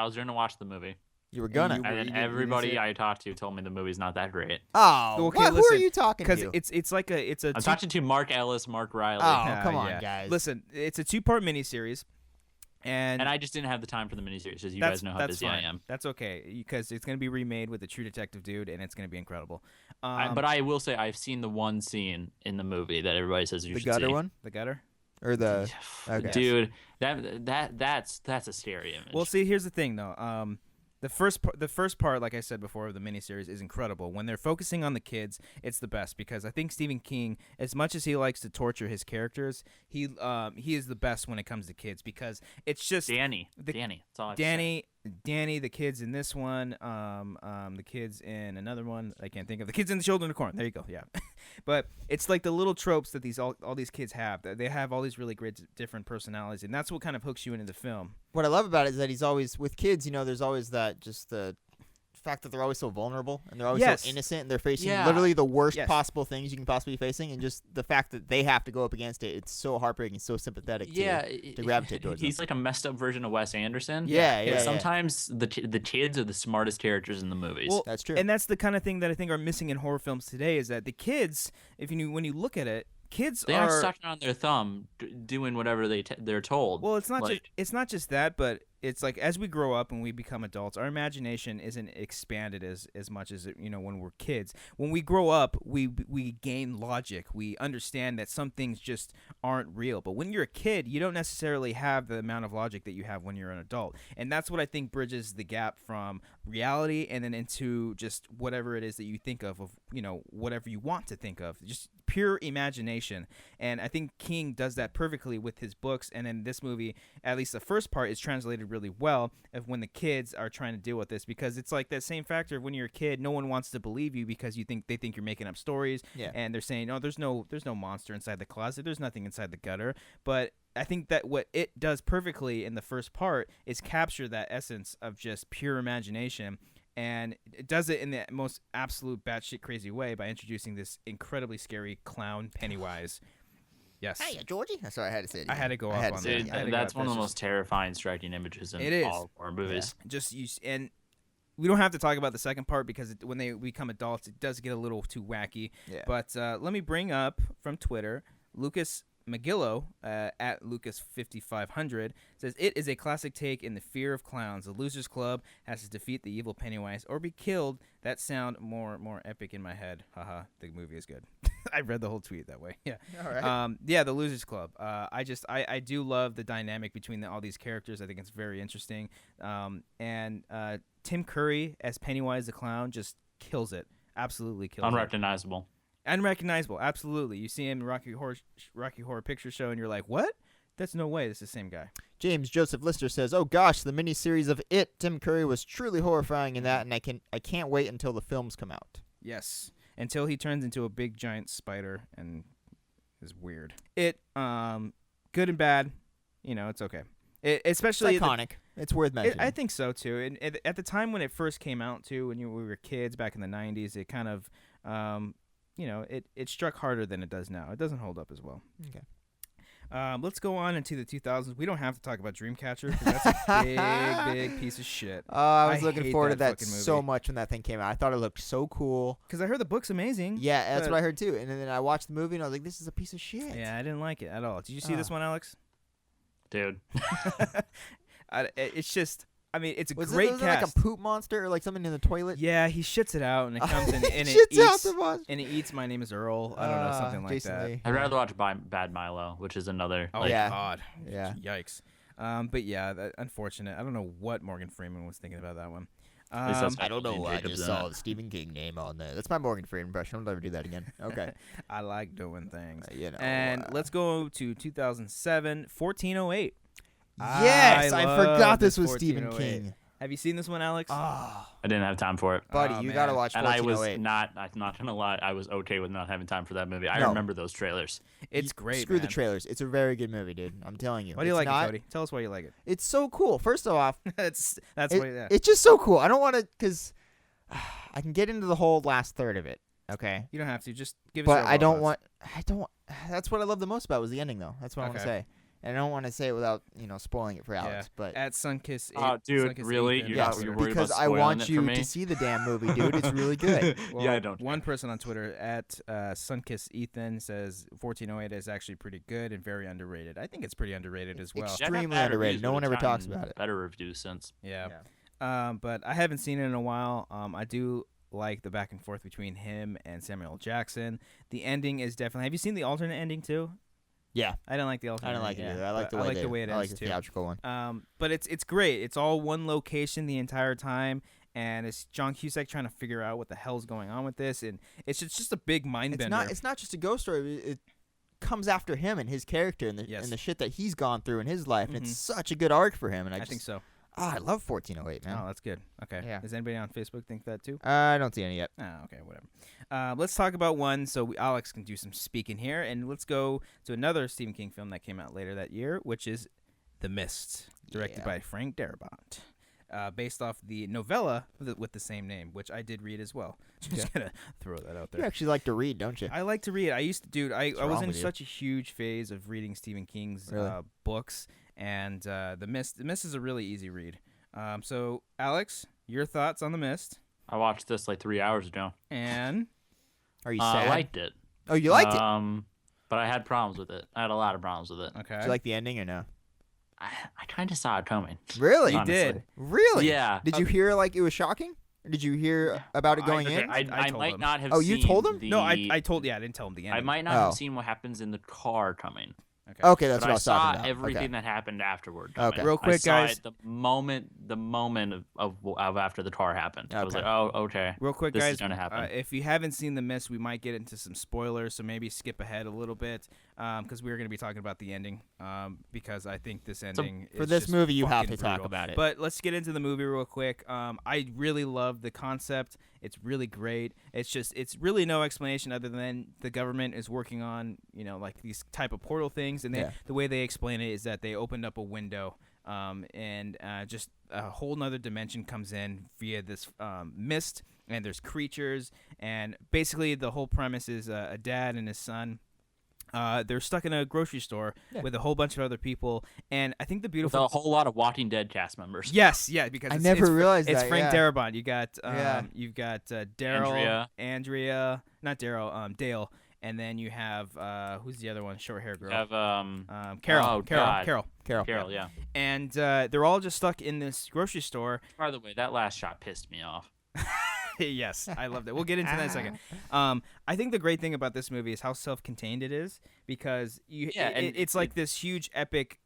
was going to watch the movie, You were gonna. You- and you then didn't see everybody it? I talked to told me the movie's not that great. Oh. Okay, Who are listen, you talking Because to? it's a. I'm talking to Mark Ellis, Mark Riley, Oh, come on, yeah. guys. Listen, it's a 2-part miniseries, and and I just didn't have the time for the miniseries because you that's guys know how that's busy fine. I am. That's okay because it's gonna be remade with the True Detective dude, and it's gonna be incredible. But I will say I've seen the one scene in the movie that everybody says you the should gutter see. one? The gutter. Or the... Okay. Dude, that's a scary image. Well, see, here's the thing, though. The first part, like I said before, of the miniseries is incredible. When they're focusing on the kids, it's the best because I think Stephen King, as much as he likes to torture his characters, he is the best when it comes to kids because it's just Danny. That's all I have to say. Danny, the kids in this one, the kids in another one, I can't think of the kids in the Children of the Corn. There you go, yeah. But it's like the little tropes that all these kids have. They have all these really great different personalities, and that's what kind of hooks you into the film. What I love about it is that he's always, with kids, there's always that, just the fact that they're always so vulnerable and they're always so innocent and they're facing literally the worst possible things you can possibly be facing, and just the fact that they have to go up against it, it's so heartbreaking, so sympathetic to gravitate towards He's them. like a messed up version of Wes Anderson. Yeah. Sometimes the kids are the smartest characters in the movies. Well, That's true. And that's the kind of thing that I think are missing in horror films today is that the kids, when you look at it, kids aren't sucking on their thumb doing whatever they're told. Well, it's not just that, but it's like as we grow up and we become adults, our imagination isn't expanded as much as when we're kids. When we grow up, we gain logic. We understand that some things just aren't real. But when you're a kid, you don't necessarily have the amount of logic that you have when you're an adult. And that's what I think bridges the gap from reality and then into just whatever it is that you think of whatever you want to think of. Just pure imagination. And I think King does that perfectly with his books. And in this movie, at least the first part is translated really well of when the kids are trying to deal with this, because it's like that same factor of when you're a kid, no one wants to believe you because they think you're making up stories. Yeah. And they're saying, "Oh, there's no monster inside the closet. There's nothing inside the gutter." But I think that what it does perfectly in the first part is capture that essence of just pure imagination. And it does it in the most absolute batshit crazy way by introducing this incredibly scary clown Pennywise. Yes. Hey, Georgie. Sorry, I had to say it again. I had to go up on that. That's one of the most terrifying, striking images in all horror movies. Yeah. And we don't have to talk about the second part because when they become adults, it does get a little too wacky. Yeah. But let me bring up from Twitter, Lucas Magillo at Lucas5500 says, "It is a classic take in the fear of clowns. The Losers Club has to defeat the evil Pennywise or be killed. That sound more epic in my head. Haha, the movie is good." I read the whole tweet that way. Yeah. All right. Yeah, the Losers Club. I do love the dynamic between all these characters. I think it's very interesting. And Tim Curry as Pennywise the clown just kills it. Absolutely kills Unrecognizable. Unrecognizable, absolutely. You see him in Rocky Horror Picture Show, and you're like, "What? That's no way. This is the same guy." James Joseph Lister says, "Oh gosh, the miniseries of It. Tim Curry was truly horrifying in that, and I can't wait until the films come out." Yes, until he turns into a big giant spider and is weird. It, good and bad, it's okay. Especially it's iconic. It's worth mentioning. I think so too. And at the time when it first came out too, when we were kids back in the '90s, it kind of it struck harder than it does now. It doesn't hold up as well. Okay. Let's go on into the 2000s. We don't have to talk about Dreamcatcher because that's a big piece of shit. I was looking forward to that so much when that thing came out. I thought it looked so cool. Because I heard the book's amazing. Yeah, that's what I heard too. And then I watched the movie and I was like, this is a piece of shit. Yeah, I didn't like it at all. Did you see this one, Alex? Dude. It's just... I mean, it's a was great it cast. Like a poop monster or like something in the toilet? Yeah, he shits it out and it comes in and it eats My Name is Earl. I don't know, something like Jason that. Lee. I'd rather watch Bad Milo, which is another. Oh, yeah. God. Yeah. Yikes. But yeah, unfortunate. I don't know what Morgan Freeman was thinking about that one. I don't know. I just saw the Stephen King name on there. That's my Morgan Freeman impression. I'll never do that again. Okay. I like doing things. And let's go to 2007, 1408. Yes, I forgot this was Stephen King. Have you seen this one, Alex? I didn't have time for it. Buddy, you got to watch 1408. And I'm not going to lie, I was okay with not having time for that movie. I remember those trailers. It's great, Screw the trailers. It's a very good movie, dude. I'm telling you. Why do you like it, Cody? Tell us why you like it. It's so cool. First off, it's just so cool. I don't want to, because I can get into the whole last third of it. Okay. You don't have to. Just give us But I don't want, that's what I love the most about was the ending, though. That's what I want to say. And I don't want to say it without, spoiling it for Alex. But at Sunkiss. Dude, Sunkiss really? You're worried because about I want it you for me? to see the damn movie, dude. It's really good. Well, yeah, I don't. One person on Twitter at Sunkiss Ethan says 1408 is actually pretty good and very underrated. I think it's pretty underrated as well. Extremely underrated. No one ever talks about it. Better reviews since. Yeah. But I haven't seen it in a while. I do like the back and forth between him and Samuel Jackson. The ending is definitely. Have you seen the alternate ending too? Yeah, I don't like the alternate. I don't like it either. I like the way it ends too. I like the theatrical one. But it's great. It's all one location the entire time, and it's John Cusack trying to figure out what the hell's going on with this, and it's just a big mind bender. It's not just a ghost story. It comes after him and his character and the shit that he's gone through in his life, and it's such a good arc for him. And I think so. I love 1408, man. Oh, that's good. Okay. Yeah. Does anybody on Facebook think that too? I don't see any yet. Oh, okay, whatever. Let's talk about one so Alex can do some speaking here, and let's go to another Stephen King film that came out later that year, which is The Mist, directed by Frank Darabont. Based off the novella with the same name, which I did read as well. Just gonna throw that out there. You actually like to read, don't you? I like to read. I used to, dude. I was in such a huge phase of reading Stephen King's books, and The Mist is a really easy read. So Alex, your thoughts on The Mist? I watched this like 3 hours ago. And are you sad? I liked it. Oh, you liked it? but I had problems with it. I had a lot of problems with it. Okay. Did you like the ending or no? I kind of saw it coming. Really? You did? Really? Yeah. Did you hear like it was shocking? Or did you hear about it going in? I might him. not have. Oh, seen you told him? No, I told. Yeah, I didn't tell him the ending. I might not have seen what happens in the car coming. Okay, that's but what I was talking about. I saw everything that happened afterward. Coming. Okay. Real quick, I saw guys. it the moment of after the car happened. I was like, oh, okay. Real quick, this guys. is gonna happen. If you haven't seen The Mist, we might get into some spoilers, so maybe skip ahead a little bit, because we're gonna be talking about the ending. Because I think this ending for is this just movie, you have fucking to talk brutal. about it. But let's get into the movie real quick. I really love the concept. It's really great. It's really no explanation other than the government is working on, like these type of portal things, and the way they explain it is that they opened up a window, and just a whole nother dimension comes in via this mist, and there's creatures, and basically the whole premise is a dad and his son. They're stuck in a grocery store with a whole bunch of other people, and I think the beautiful with a whole lot of Walking Dead cast members. Yes, yeah, because I never realized it's that. Frank yeah. Darabont. You got you've got Daryl, Andrea, not Daryl, Dale, and then you have who's the other one? Short hair girl. You have Carol. Carol, yeah. And they're all just stuck in this grocery store. By the way, that last shot pissed me off. Yes, I loved it. We'll get into that in a second. I think the great thing about this movie is how self-contained it is, because it's like this huge epic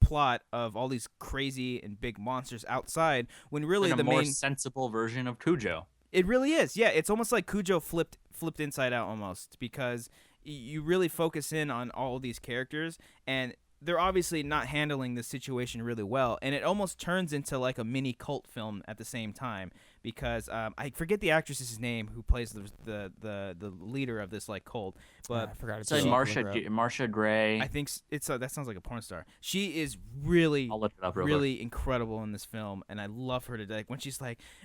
plot of all these crazy and big monsters outside, when really the more main sensible version of Cujo. It really is. Yeah, it's almost like Cujo flipped inside out almost, because you really focus in on all these characters, and they're obviously not handling the situation really well, and it almost turns into like a mini cult film at the same time, because I forget the actress's name who plays the leader of this like cult, but I forgot it's like Marsha Gray. I think that sounds like a porn star. She is really I'll look it up really incredible in this film, and I love her to like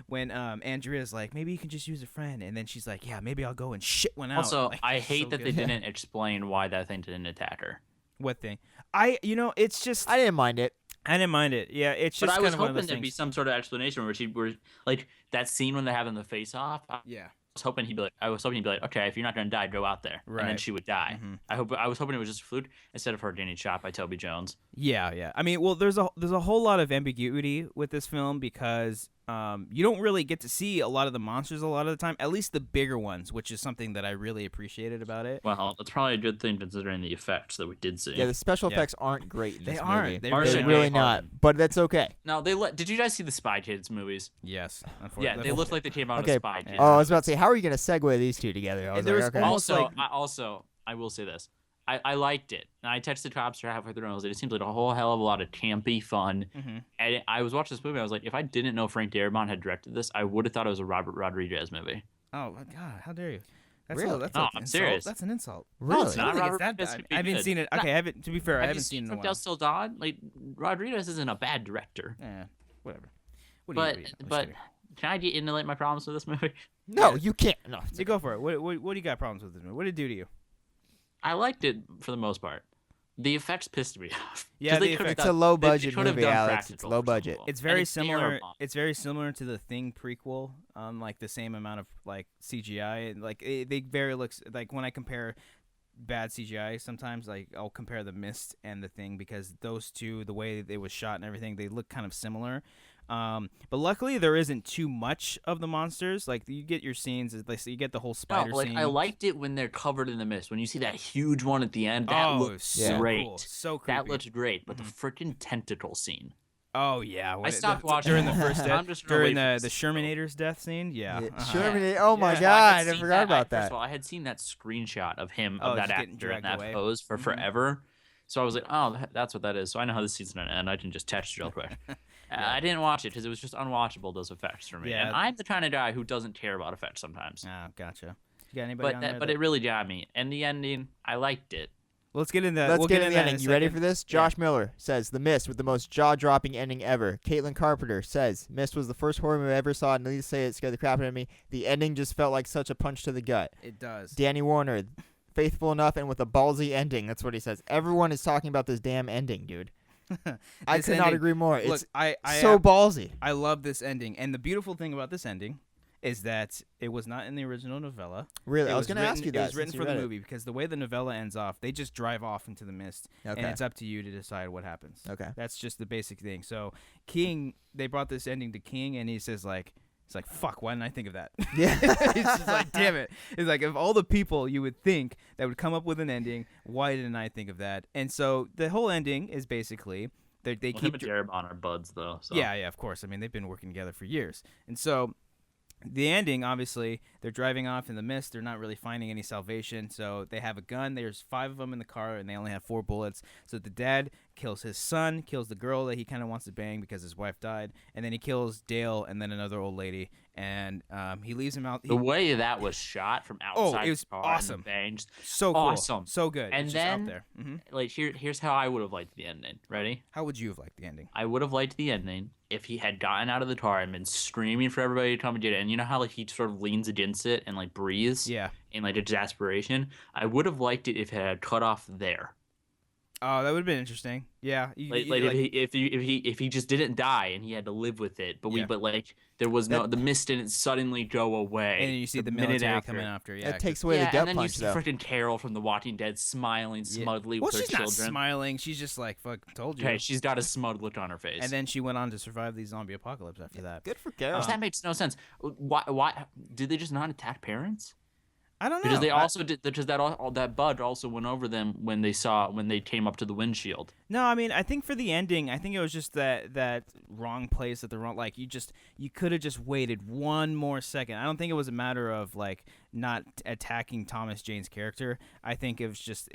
when Andrea's like, maybe you can just use a friend, and then she's like, yeah, maybe I'll go and shit one out. Also, like, I hate so that good. they didn't explain why that thing didn't attack her. What thing? It's just I didn't mind it. I didn't mind it. Yeah, it's just. But I was kind of one of hoping those there'd be things. some sort of explanation where like that scene when they're having the face off. Yeah. I was hoping he'd be like, okay, if you're not gonna die, go out there, and then Right. she would die. Mm-hmm. I was hoping it was just a fluke instead of her getting shot by Toby Jones. Yeah. I mean, well, there's a whole lot of ambiguity with this film, because you don't really get to see a lot of the monsters a lot of the time, at least the bigger ones, which is something that I really appreciated about it. Well, that's probably a good thing considering the effects that we did see. Yeah, the special effects aren't great in this movie. aren't. They They're really not, but that's okay. No, did you guys see the Spy Kids movies? Yes. Yeah, they looked like they came out Okay. of Spy Kids. Oh, I was about to say, how are you going to segue these two together? I was There like, was okay. almost I will say this. I liked it. And I texted Cobbster halfway through, and I was like, it seems like a whole hell of a lot of campy fun. Mm-hmm. And I was watching this movie, I was like, if I didn't know Frank Darabont had directed this, I would have thought it was a Robert Rodriguez movie. Oh my God! How dare you? Really? I'm serious. That's an insult. Really? No, it's not. I Robert think it's Rodriguez that could bad. be I haven't good. seen it. Okay, to be fair, I haven't seen it in a From while. Del Still Dawn? Like, Rodriguez isn't a bad director. Yeah, whatever. But can I get into like my problems with this movie? No, you can't. No. So go for it. What do you got problems with this movie? What did it do to you? I liked it for the most part. The effects pissed me off. Yeah, They the could've effects- It's a done- low they budget could've movie, done Alex. practical, It's low first of budget. all. It's And very similar. terrible. It's very similar to the Thing prequel, like the same amount of like CGI, and like they very looks like when I compare bad CGI, sometimes like I'll compare the Mist and the Thing, because those two, the way they was shot and everything, they look kind of similar. But luckily there isn't too much of the monsters. Like you get your scenes, like you get the whole spider No, like scene. I liked it when they're covered in the mist. When you see that huge one at the end, that looks so great. cool. So creepy. That looks great. But the freaking tentacle scene. Oh yeah, I stopped watching during the it. first I'm just gonna during wait for the this. Shermanator's death scene. Yeah, Sherman. Oh my Yeah. God, I seen forgot about First that. of all, I had seen that screenshot of him, Oh, of that just getting actor in dragged that away. pose for forever. So I was like, oh, that's what that is. So I know how this season's going to end. I can just text you real quick. I didn't watch it because it was just unwatchable, those effects for me. Yeah. And I'm the kind of guy who doesn't care about effects sometimes. Oh, gotcha. You got anybody on there? But it really got me. And the ending, I liked it. Let's get into. Let's we'll get into the that in ending. a You ready second. for this? Josh Miller says, The Mist with the most jaw-dropping ending ever. Caitlin Carpenter says, Mist was the first horror movie I ever saw, and needless to say, it scared the crap out of me. The ending just felt like such a punch to the gut. It does. Danny Warner, faithful enough and with a ballsy ending. That's what he says. Everyone is talking about this damn ending, dude. I This could not ending- agree more. Look, It's I so ballsy. I love this ending, and the beautiful thing about this ending is that it was not in the original novella. Really? I was going to ask you that. It was written for the movie because the way the novella ends off, they just drive off into the mist, and it's up to you to decide what happens. Okay. That's just the basic thing. So King, they brought this ending to King, and he says like, it's like, fuck, why didn't I think of that? Yeah. He's just like, damn it. It's like, of all the people you would think that would come up with an ending, why didn't I think of that? And so the whole ending is basically they keep him and Darabont are buds though. So. Yeah, of course. I mean, they've been working together for years. And so the ending, obviously, they're driving off in the mist. They're not really finding any salvation. So they have a gun. There's 5 of them in the car, and they only have 4 bullets. So the dad kills his son, kills the girl that he kind of wants to bang because his wife died, and then he kills Dale and then another old lady, and he leaves him out. The way that was shot from outside it was the car awesome. So cool. Awesome. So good. And it's then, just out there. like, here's how I would have liked the ending. Ready? How would you have liked the ending? I would have liked the ending if he had gotten out of the car and been screaming for everybody to come and get it. And you know how like he sort of leans against it and like breathes? Yeah. In like exasperation? I would have liked it if it had cut off there. Oh, that would have been interesting. Yeah. If he just didn't die and he had to live with it, but like there was the mist didn't suddenly go away. And then you see the military coming after. Yeah. That takes away the gut punch, and then you see though. freaking Carol from The Walking Dead smiling smugly with her children. Well, she's not smiling. She's just like, fuck, told you. Okay, she's got a smug look on her face. And then she went on to survive the zombie apocalypse after that. Good for Carol. That makes no sense. Why did they just not attack parents? I don't know. Because they also did because that bud also went over them when they came up to the windshield. No, I mean I think for the ending, I think it was just that wrong place at the wrong. Like you could have just waited one more second. I don't think it was a matter of like not attacking Thomas Jane's character. I think it was just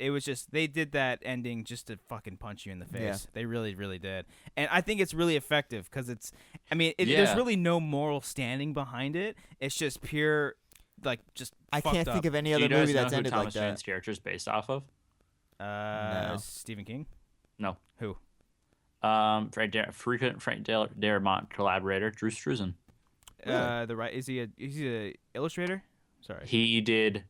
they did that ending just to fucking punch you in the face. Yeah. They really did, and I think it's really effective because there's really no moral standing behind it. It's just pure. Like just I can't think of any other movie movie that's ended Thomas like that. Jane's character is based off of? No. Stephen King? No. Who? Frequent Frank Darabont collaborator Drew Struzan. Really? Is he a illustrator? Sorry. He did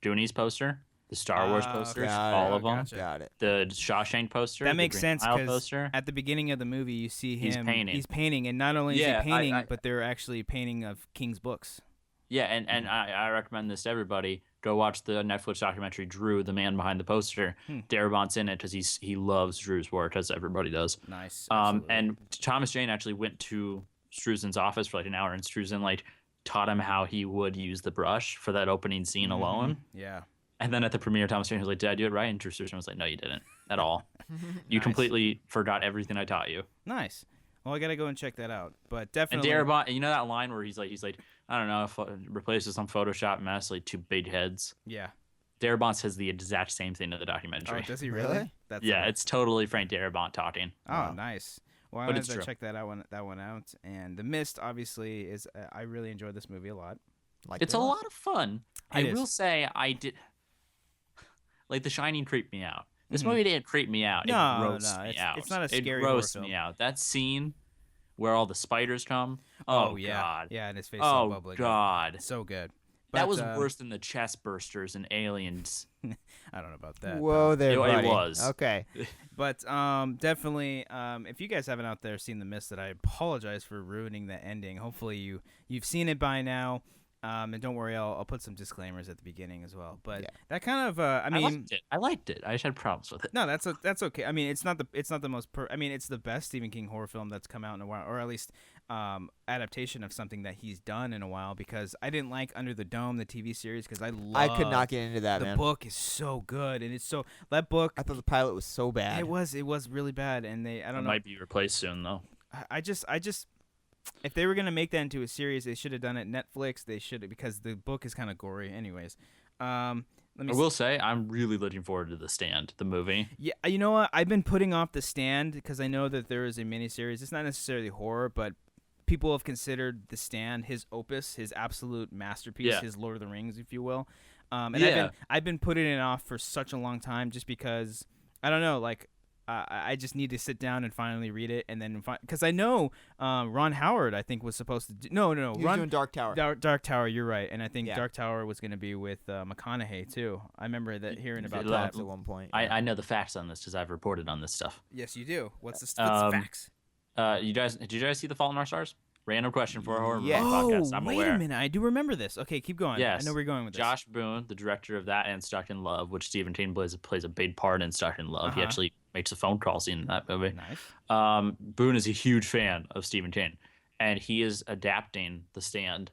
Goonies poster, the Star Wars posters, all of them. Gotcha. Got it. The Shawshank poster. That makes sense because at the beginning of the movie you see him. He's painting, and not only is he painting, but they're actually painting of King's books. Yeah, and I recommend this to everybody. Go watch the Netflix documentary Drew, the man behind the poster. Darabont's in it because he loves Drew's work, as everybody does. Nice. And Thomas Jane actually went to Struzan's office for like an hour, and Struzan like taught him how he would use the brush for that opening scene alone. Yeah. And then at the premiere, Thomas Jane was like, "Did I do it right?" And Drew Struzan was like, "No, you didn't at all. You completely forgot everything I taught you." Nice. Well, I gotta go and check that out. But definitely. And Darabont, you know that line where he's like, I don't know, if replaces some Photoshop mess, like 2 big heads. Yeah. Darabont says the exact same thing in the documentary. Oh, does he really? It's totally Frank Darabont talking. Oh, wow. Nice. Well, I wanted to check that one out. And The Mist, obviously, is. I really enjoyed this movie a lot. It's a lot of fun. I will say I did. Like The Shining creeped me out. This movie didn't creep me out. It roasts me out. It's not a scary It roasts horror film. me out. That scene where all the spiders come. Oh yeah. God. Yeah, and his face all bubbly. Oh God. So good. That was worse than the chest bursters and Aliens. I don't know about that. Whoa there, buddy. It was. Okay. But definitely, if you guys haven't out there seen The Mist, that I apologize for ruining the ending. Hopefully you've seen it by now. And don't worry, I'll put some disclaimers at the beginning as well. But that kind of, I liked it. I just had problems with it. No, that's okay. I mean, it's not the most. It's the best Stephen King horror film that's come out in a while, or at least adaptation of something that he's done in a while. Because I didn't like Under the Dome, the TV series, because I could not get into that. The book is so good, and that book. I thought the pilot was so bad. It was really bad, and I don't know. It might be replaced soon though. I just. If they were gonna make that into a series, they should have done it Netflix. They should have, because the book is kind of gory. Anyways, I will say I'm really looking forward to The Stand, the movie. Yeah, you know what? I've been putting off The Stand because I know that there is a miniseries. It's not necessarily horror, but people have considered The Stand his opus, his absolute masterpiece, his Lord of the Rings, if you will. I've been putting it off for such a long time just because I don't know, like. I just need to sit down and finally read it, and then because I know Ron Howard, I think, was supposed to do he was doing Dark Tower. Dark Tower, you're right, and I think Dark Tower was going to be with McConaughey too. I remember hearing about that at one point. I know the facts on this because I've reported on this stuff. Yes, you do. What's the facts? Did you guys see The Fault in Our Stars? Random question for a horror movie Oh, podcast. I'm wait aware. a minute. I do remember this. Okay, keep going. Yes. I know where you're going with this. Josh Boone, the director of that and Stuck in Love, which Stephen King plays a big part in Stuck in Love. He actually makes a phone call scene in that movie. Nice. Boone is a huge fan of Stephen King, and he is adapting The Stand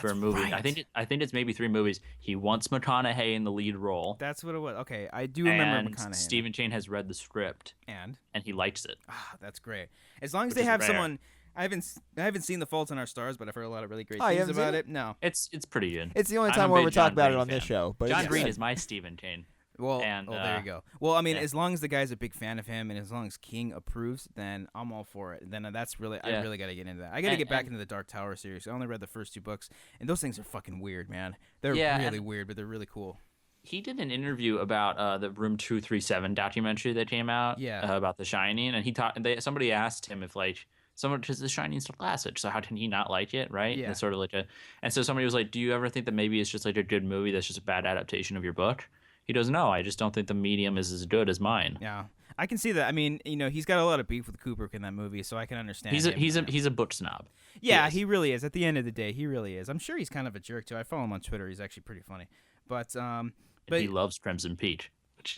for a movie. Right. I think it's maybe 3 movies. He wants McConaughey in the lead role. That's what it was. Okay, I do remember and McConaughey. Stephen King has read the script and he likes it. that's great. As long as Which they is have rare. someone. I haven't seen The Fault in Our Stars, but I've heard a lot of really great you things haven't seen about it? it. No. It's pretty good. It's the only I'm time a where big we're John talking about it Green on this fan. show. But John it's Green good. is my Stephen King. Well, And, there you go. Well, I mean, yeah. as long as the guy's a big fan of him, and as long as King approves, then I'm all for it. Then that's really, I really got to get into that. I got to get back into the Dark Tower series. I only read the first 2 books, and those things are fucking weird, man. They're really weird, but they're really cool. He did an interview about the Room 237 documentary that came out about The Shining, and somebody asked him if because The Shining's a classic, so how can he not like it, right? Yeah. And it's sort of and so somebody was like, do you ever think that maybe it's just like a good movie that's just a bad adaptation of your book? He goes, no, I just don't think the medium is as good as mine. Yeah, I can see that. I mean, he's got a lot of beef with Kubrick in that movie, so I can understand. He's a book snob. Yeah, he really is. At the end of the day, he really is. I'm sure he's kind of a jerk too. I follow him on Twitter. He's actually pretty funny. But he loves Crimson Peach.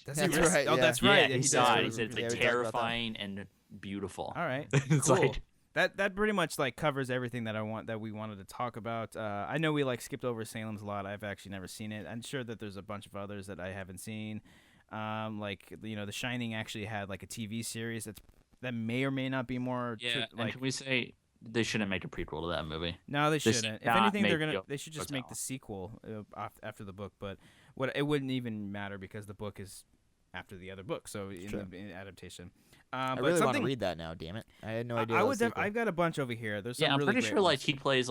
That's right. Oh, that's right. Yeah, he does. He said it's terrifying and beautiful. All right, It's cool. like that pretty much covers everything that we wanted to talk about. I know we skipped over Salem's Lot. I've actually never seen it. I'm sure that there's a bunch of others that I haven't seen. The Shining actually had a TV series that may or may not be more. and can we say they shouldn't make a prequel to that movie? No, they shouldn't. If anything, they should just make hotel. the sequel after the book. But it wouldn't even matter because the book is after the other book, so in adaptation. I really want to read that now. Damn it! I had no idea. I've got a bunch over here. There's some I'm really pretty great sure ones. he plays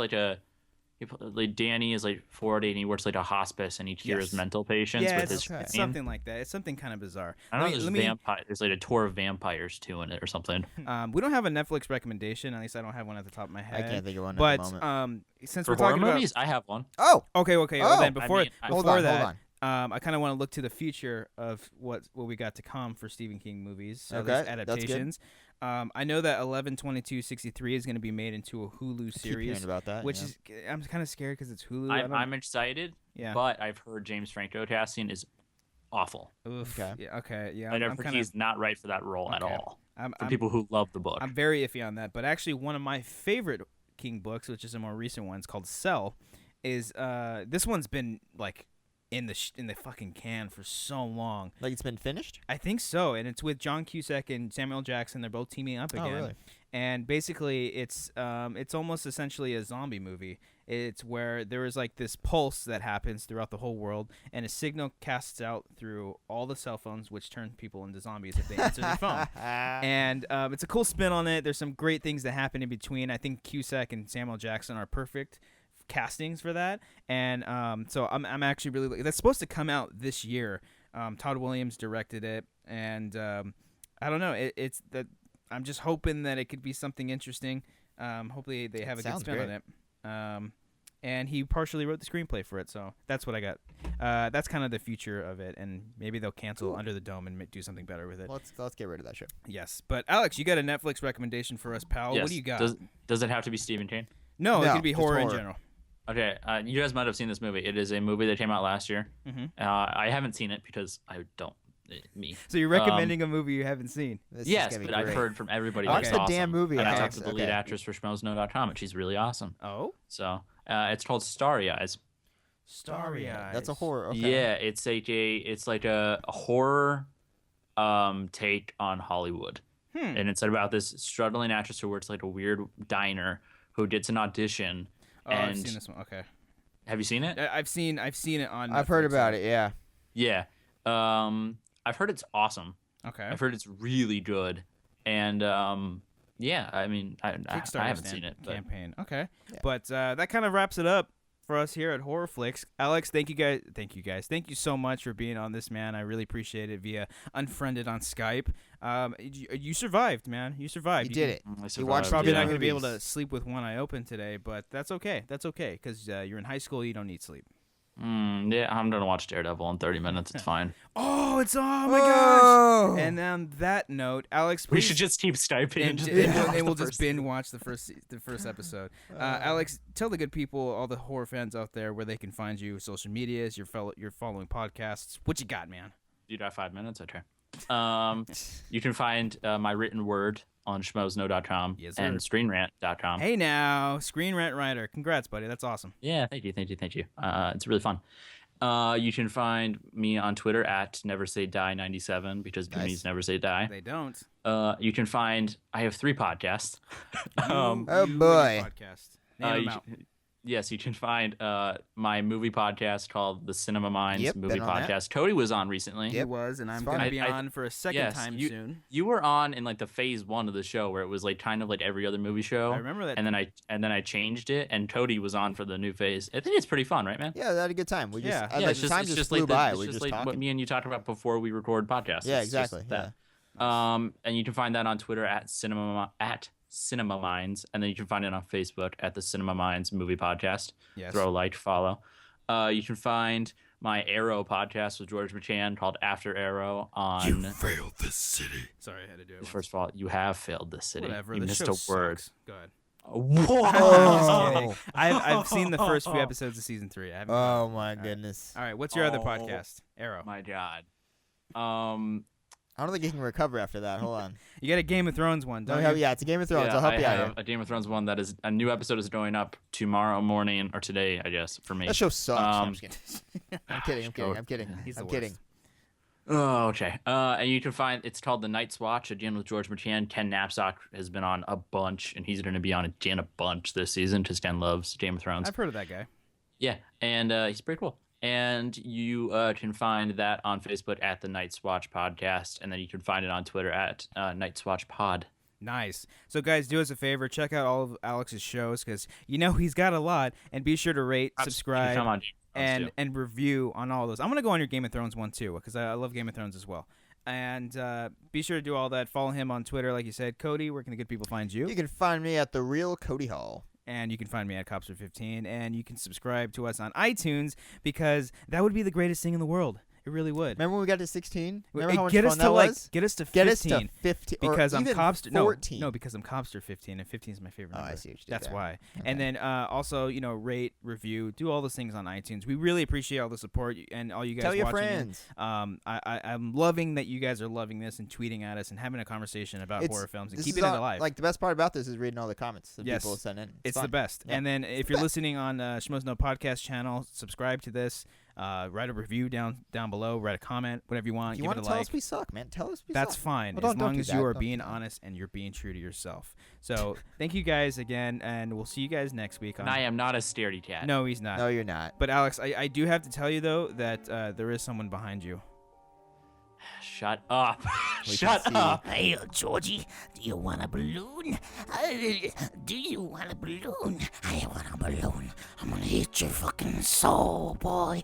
Danny is 40 and he works a hospice and he cures mental patients with his it's something like that. It's something kind of bizarre. I don't know. There's a tour of vampires too in it or something. We don't have a Netflix recommendation. At least I don't have one at the top of my head. I can't think of one but at the moment. Since for we're talking horror about movies, I have one. Oh, okay. Well, then before hold on. I kind of want to look to the future of what we got to come for Stephen King movies. Okay, adaptations. I know that 11/22/63 is going to be made into a Hulu series. I keep hearing about that, which is I'm kind of scared because it's Hulu. I'm excited. Yeah. But I've heard James Franco casting is awful. Oof. Okay. Yeah. Okay. Yeah. I've heard he's not right for that role at all. For people who love the book. I'm very iffy on that. But actually, one of my favorite King books, which is a more recent one, it's called Cell, is this one's been in the fucking can for so long. It's been finished? I think so, and it's with John Cusack and Samuel Jackson. They're both teaming up again. Oh, really? And basically, it's almost essentially a zombie movie. It's where there is this pulse that happens throughout the whole world, and a signal casts out through all the cell phones, which turn people into zombies if they answer their phone. And it's a cool spin on it. There's some great things that happen in between. I think Cusack and Samuel Jackson are perfect castings for that, and so I'm actually really that's supposed to come out this year. Todd Williams directed it, and I don't know. It's that I'm just hoping that it could be something interesting. Hopefully they have a good spin on it. And he partially wrote the screenplay for it, so that's what I got. That's kind of the future of it, and maybe they'll cancel Under the Dome and do something better with it. Let's get rid of that shit. Yes, but Alex, you got a Netflix recommendation for us, pal? Yes. What do you got? Does it have to be Stephen King? No, it could be horror in general. Okay, you guys might have seen this movie. It is a movie that came out last year. Mm-hmm. I haven't seen it because I don't. Me. So you're recommending a movie you haven't seen? Yes, but I've heard from everybody. Watch the awesome. damn movie. And I talked to the lead actress for schmoesno.com, and she's really awesome. Oh? So it's called Starry Eyes. Starry Eyes. That's a horror. Okay. Yeah, it's like a horror take on Hollywood. And it's about this struggling actress who works a weird diner who gets an audition. Oh, I've seen this one. Okay. Have you seen it? I've seen it on Netflix. I've heard about it. Yeah. Yeah. I've heard it's awesome. Okay. I've heard it's really good, and yeah. I mean, I haven't seen it. But. Campaign. Okay. Yeah. But that kind of wraps it up for us here at HorrorFlix. Alex, thank you guys. Thank you so much for being on this, man. I really appreciate it via Unfriended on Skype. You survived, man. You survived. You did it. You watched Probably good not going to be able movies. to sleep with one eye open today, but that's okay. That's okay because you're in high school. You don't need sleep. Yeah, I'm gonna watch Daredevil in 30 minutes. It's fine. Oh, it's my gosh! And on that note, Alex, please, we should just keep sniping and we'll just binge watch the first episode. Alex, tell the good people, all the horror fans out there, where they can find you, social medias, your following podcasts. What you got, man? You got 5 minutes? Okay. You can find my written word on schmozno.com and screenrant.com. Hey now, Screen Rant Writer. Congrats, buddy. That's awesome. Yeah, thank you. It's really fun. You can find me on Twitter at NeverSayDie97 because Goonies never say die. They don't. You can find, I have 3 podcasts. Oh boy. Podcast. Name them out. Yes, you can find my movie podcast called the Cinema Minds Movie Podcast. That. Cody was on recently. He was, and I'm going to be on for a second time soon. You were on in like the phase 1 of the show where it was like kind of like every other movie show. I remember that. And then I changed it, and Cody was on for the new phase. I think it's pretty fun, right, man? Yeah, we had a good time. We just the time just flew by. We just like talking. what me and you talked about before we record podcasts. Yeah, exactly. That. And you can find that on Twitter at Cinema Minds, and then you can find it on Facebook at the Cinema Minds Movie Podcast. Yes. Throw a like, follow. You can find my Arrow podcast with George McChan called After Arrow on. You failed this city. Sorry, I had to do it. First of all, you have failed this city. Whatever. You The missed show a word. Sucks. Go ahead. Whoa! I'm just kidding. I've seen the first few episodes of season 3. Oh my goodness! All right, what's your other podcast? Arrow. My God. I don't think you can recover after that. Hold on. You got a Game of Thrones one, don't you? Yeah, it's a Game of Thrones. I'll help you out here. A Game of Thrones one that is a new episode is going up tomorrow morning or today, I guess, for me. That show sucks. I'm just kidding. I'm kidding. He's the I'm kidding. Oh, okay. And you can find it's called The Night's Watch again with George McChan. Ken Knapsack has been on a bunch, and he's going to be on again a bunch this season because Ken loves Game of Thrones. I've heard of that guy. Yeah, and he's pretty cool. And you can find that on Facebook at the Night's Watch Podcast, and then you can find it on Twitter at Night's Watch Pod. Nice. So, guys, do us a favor. Check out all of Alex's shows because he's got a lot. And be sure to rate, subscribe, and review on all those. I'm going to go on your Game of Thrones one, too, because I love Game of Thrones as well. And be sure to do all that. Follow him on Twitter, like you said. Cody, where can the good people find you? You can find me at The Real Cody Hall. And you can find me at Cobbster15. And you can subscribe to us on iTunes because that would be the greatest thing in the world. It really would. Remember when we got to 16? Remember how much fun that was? Get us to 15. Get us to 15. Because I'm Cobbster. 14. No, because I'm Cobbster 15, and 15 is my favorite number. I see what you did That's there. why. Okay. And then also, rate, review, do all those things on iTunes. We really appreciate all the support and all you guys watching. Tell your watching. friends. I'm loving that you guys are loving this and tweeting at us and having a conversation about horror films and keeping it alive. Like the best part about this is reading all the comments that people send in. It's the best. Yeah. And then if you're listening on Schmoes No Podcast channel, subscribe to this. Write a review down below. Write a comment, whatever you want. You want to tell us we suck, man. Tell us we That's suck. fine, well, as long as you are being honest and you're being true to yourself. So thank you guys again, and we'll see you guys next week. And I am not a scaredy cat. No, he's not. No, you're not. But Alex, I do have to tell you though that there is someone behind you. Shut up. Shut up. Hey, Georgie, do you want a balloon? Do you want a balloon? I want a balloon. I'm gonna hit your fucking soul, boy.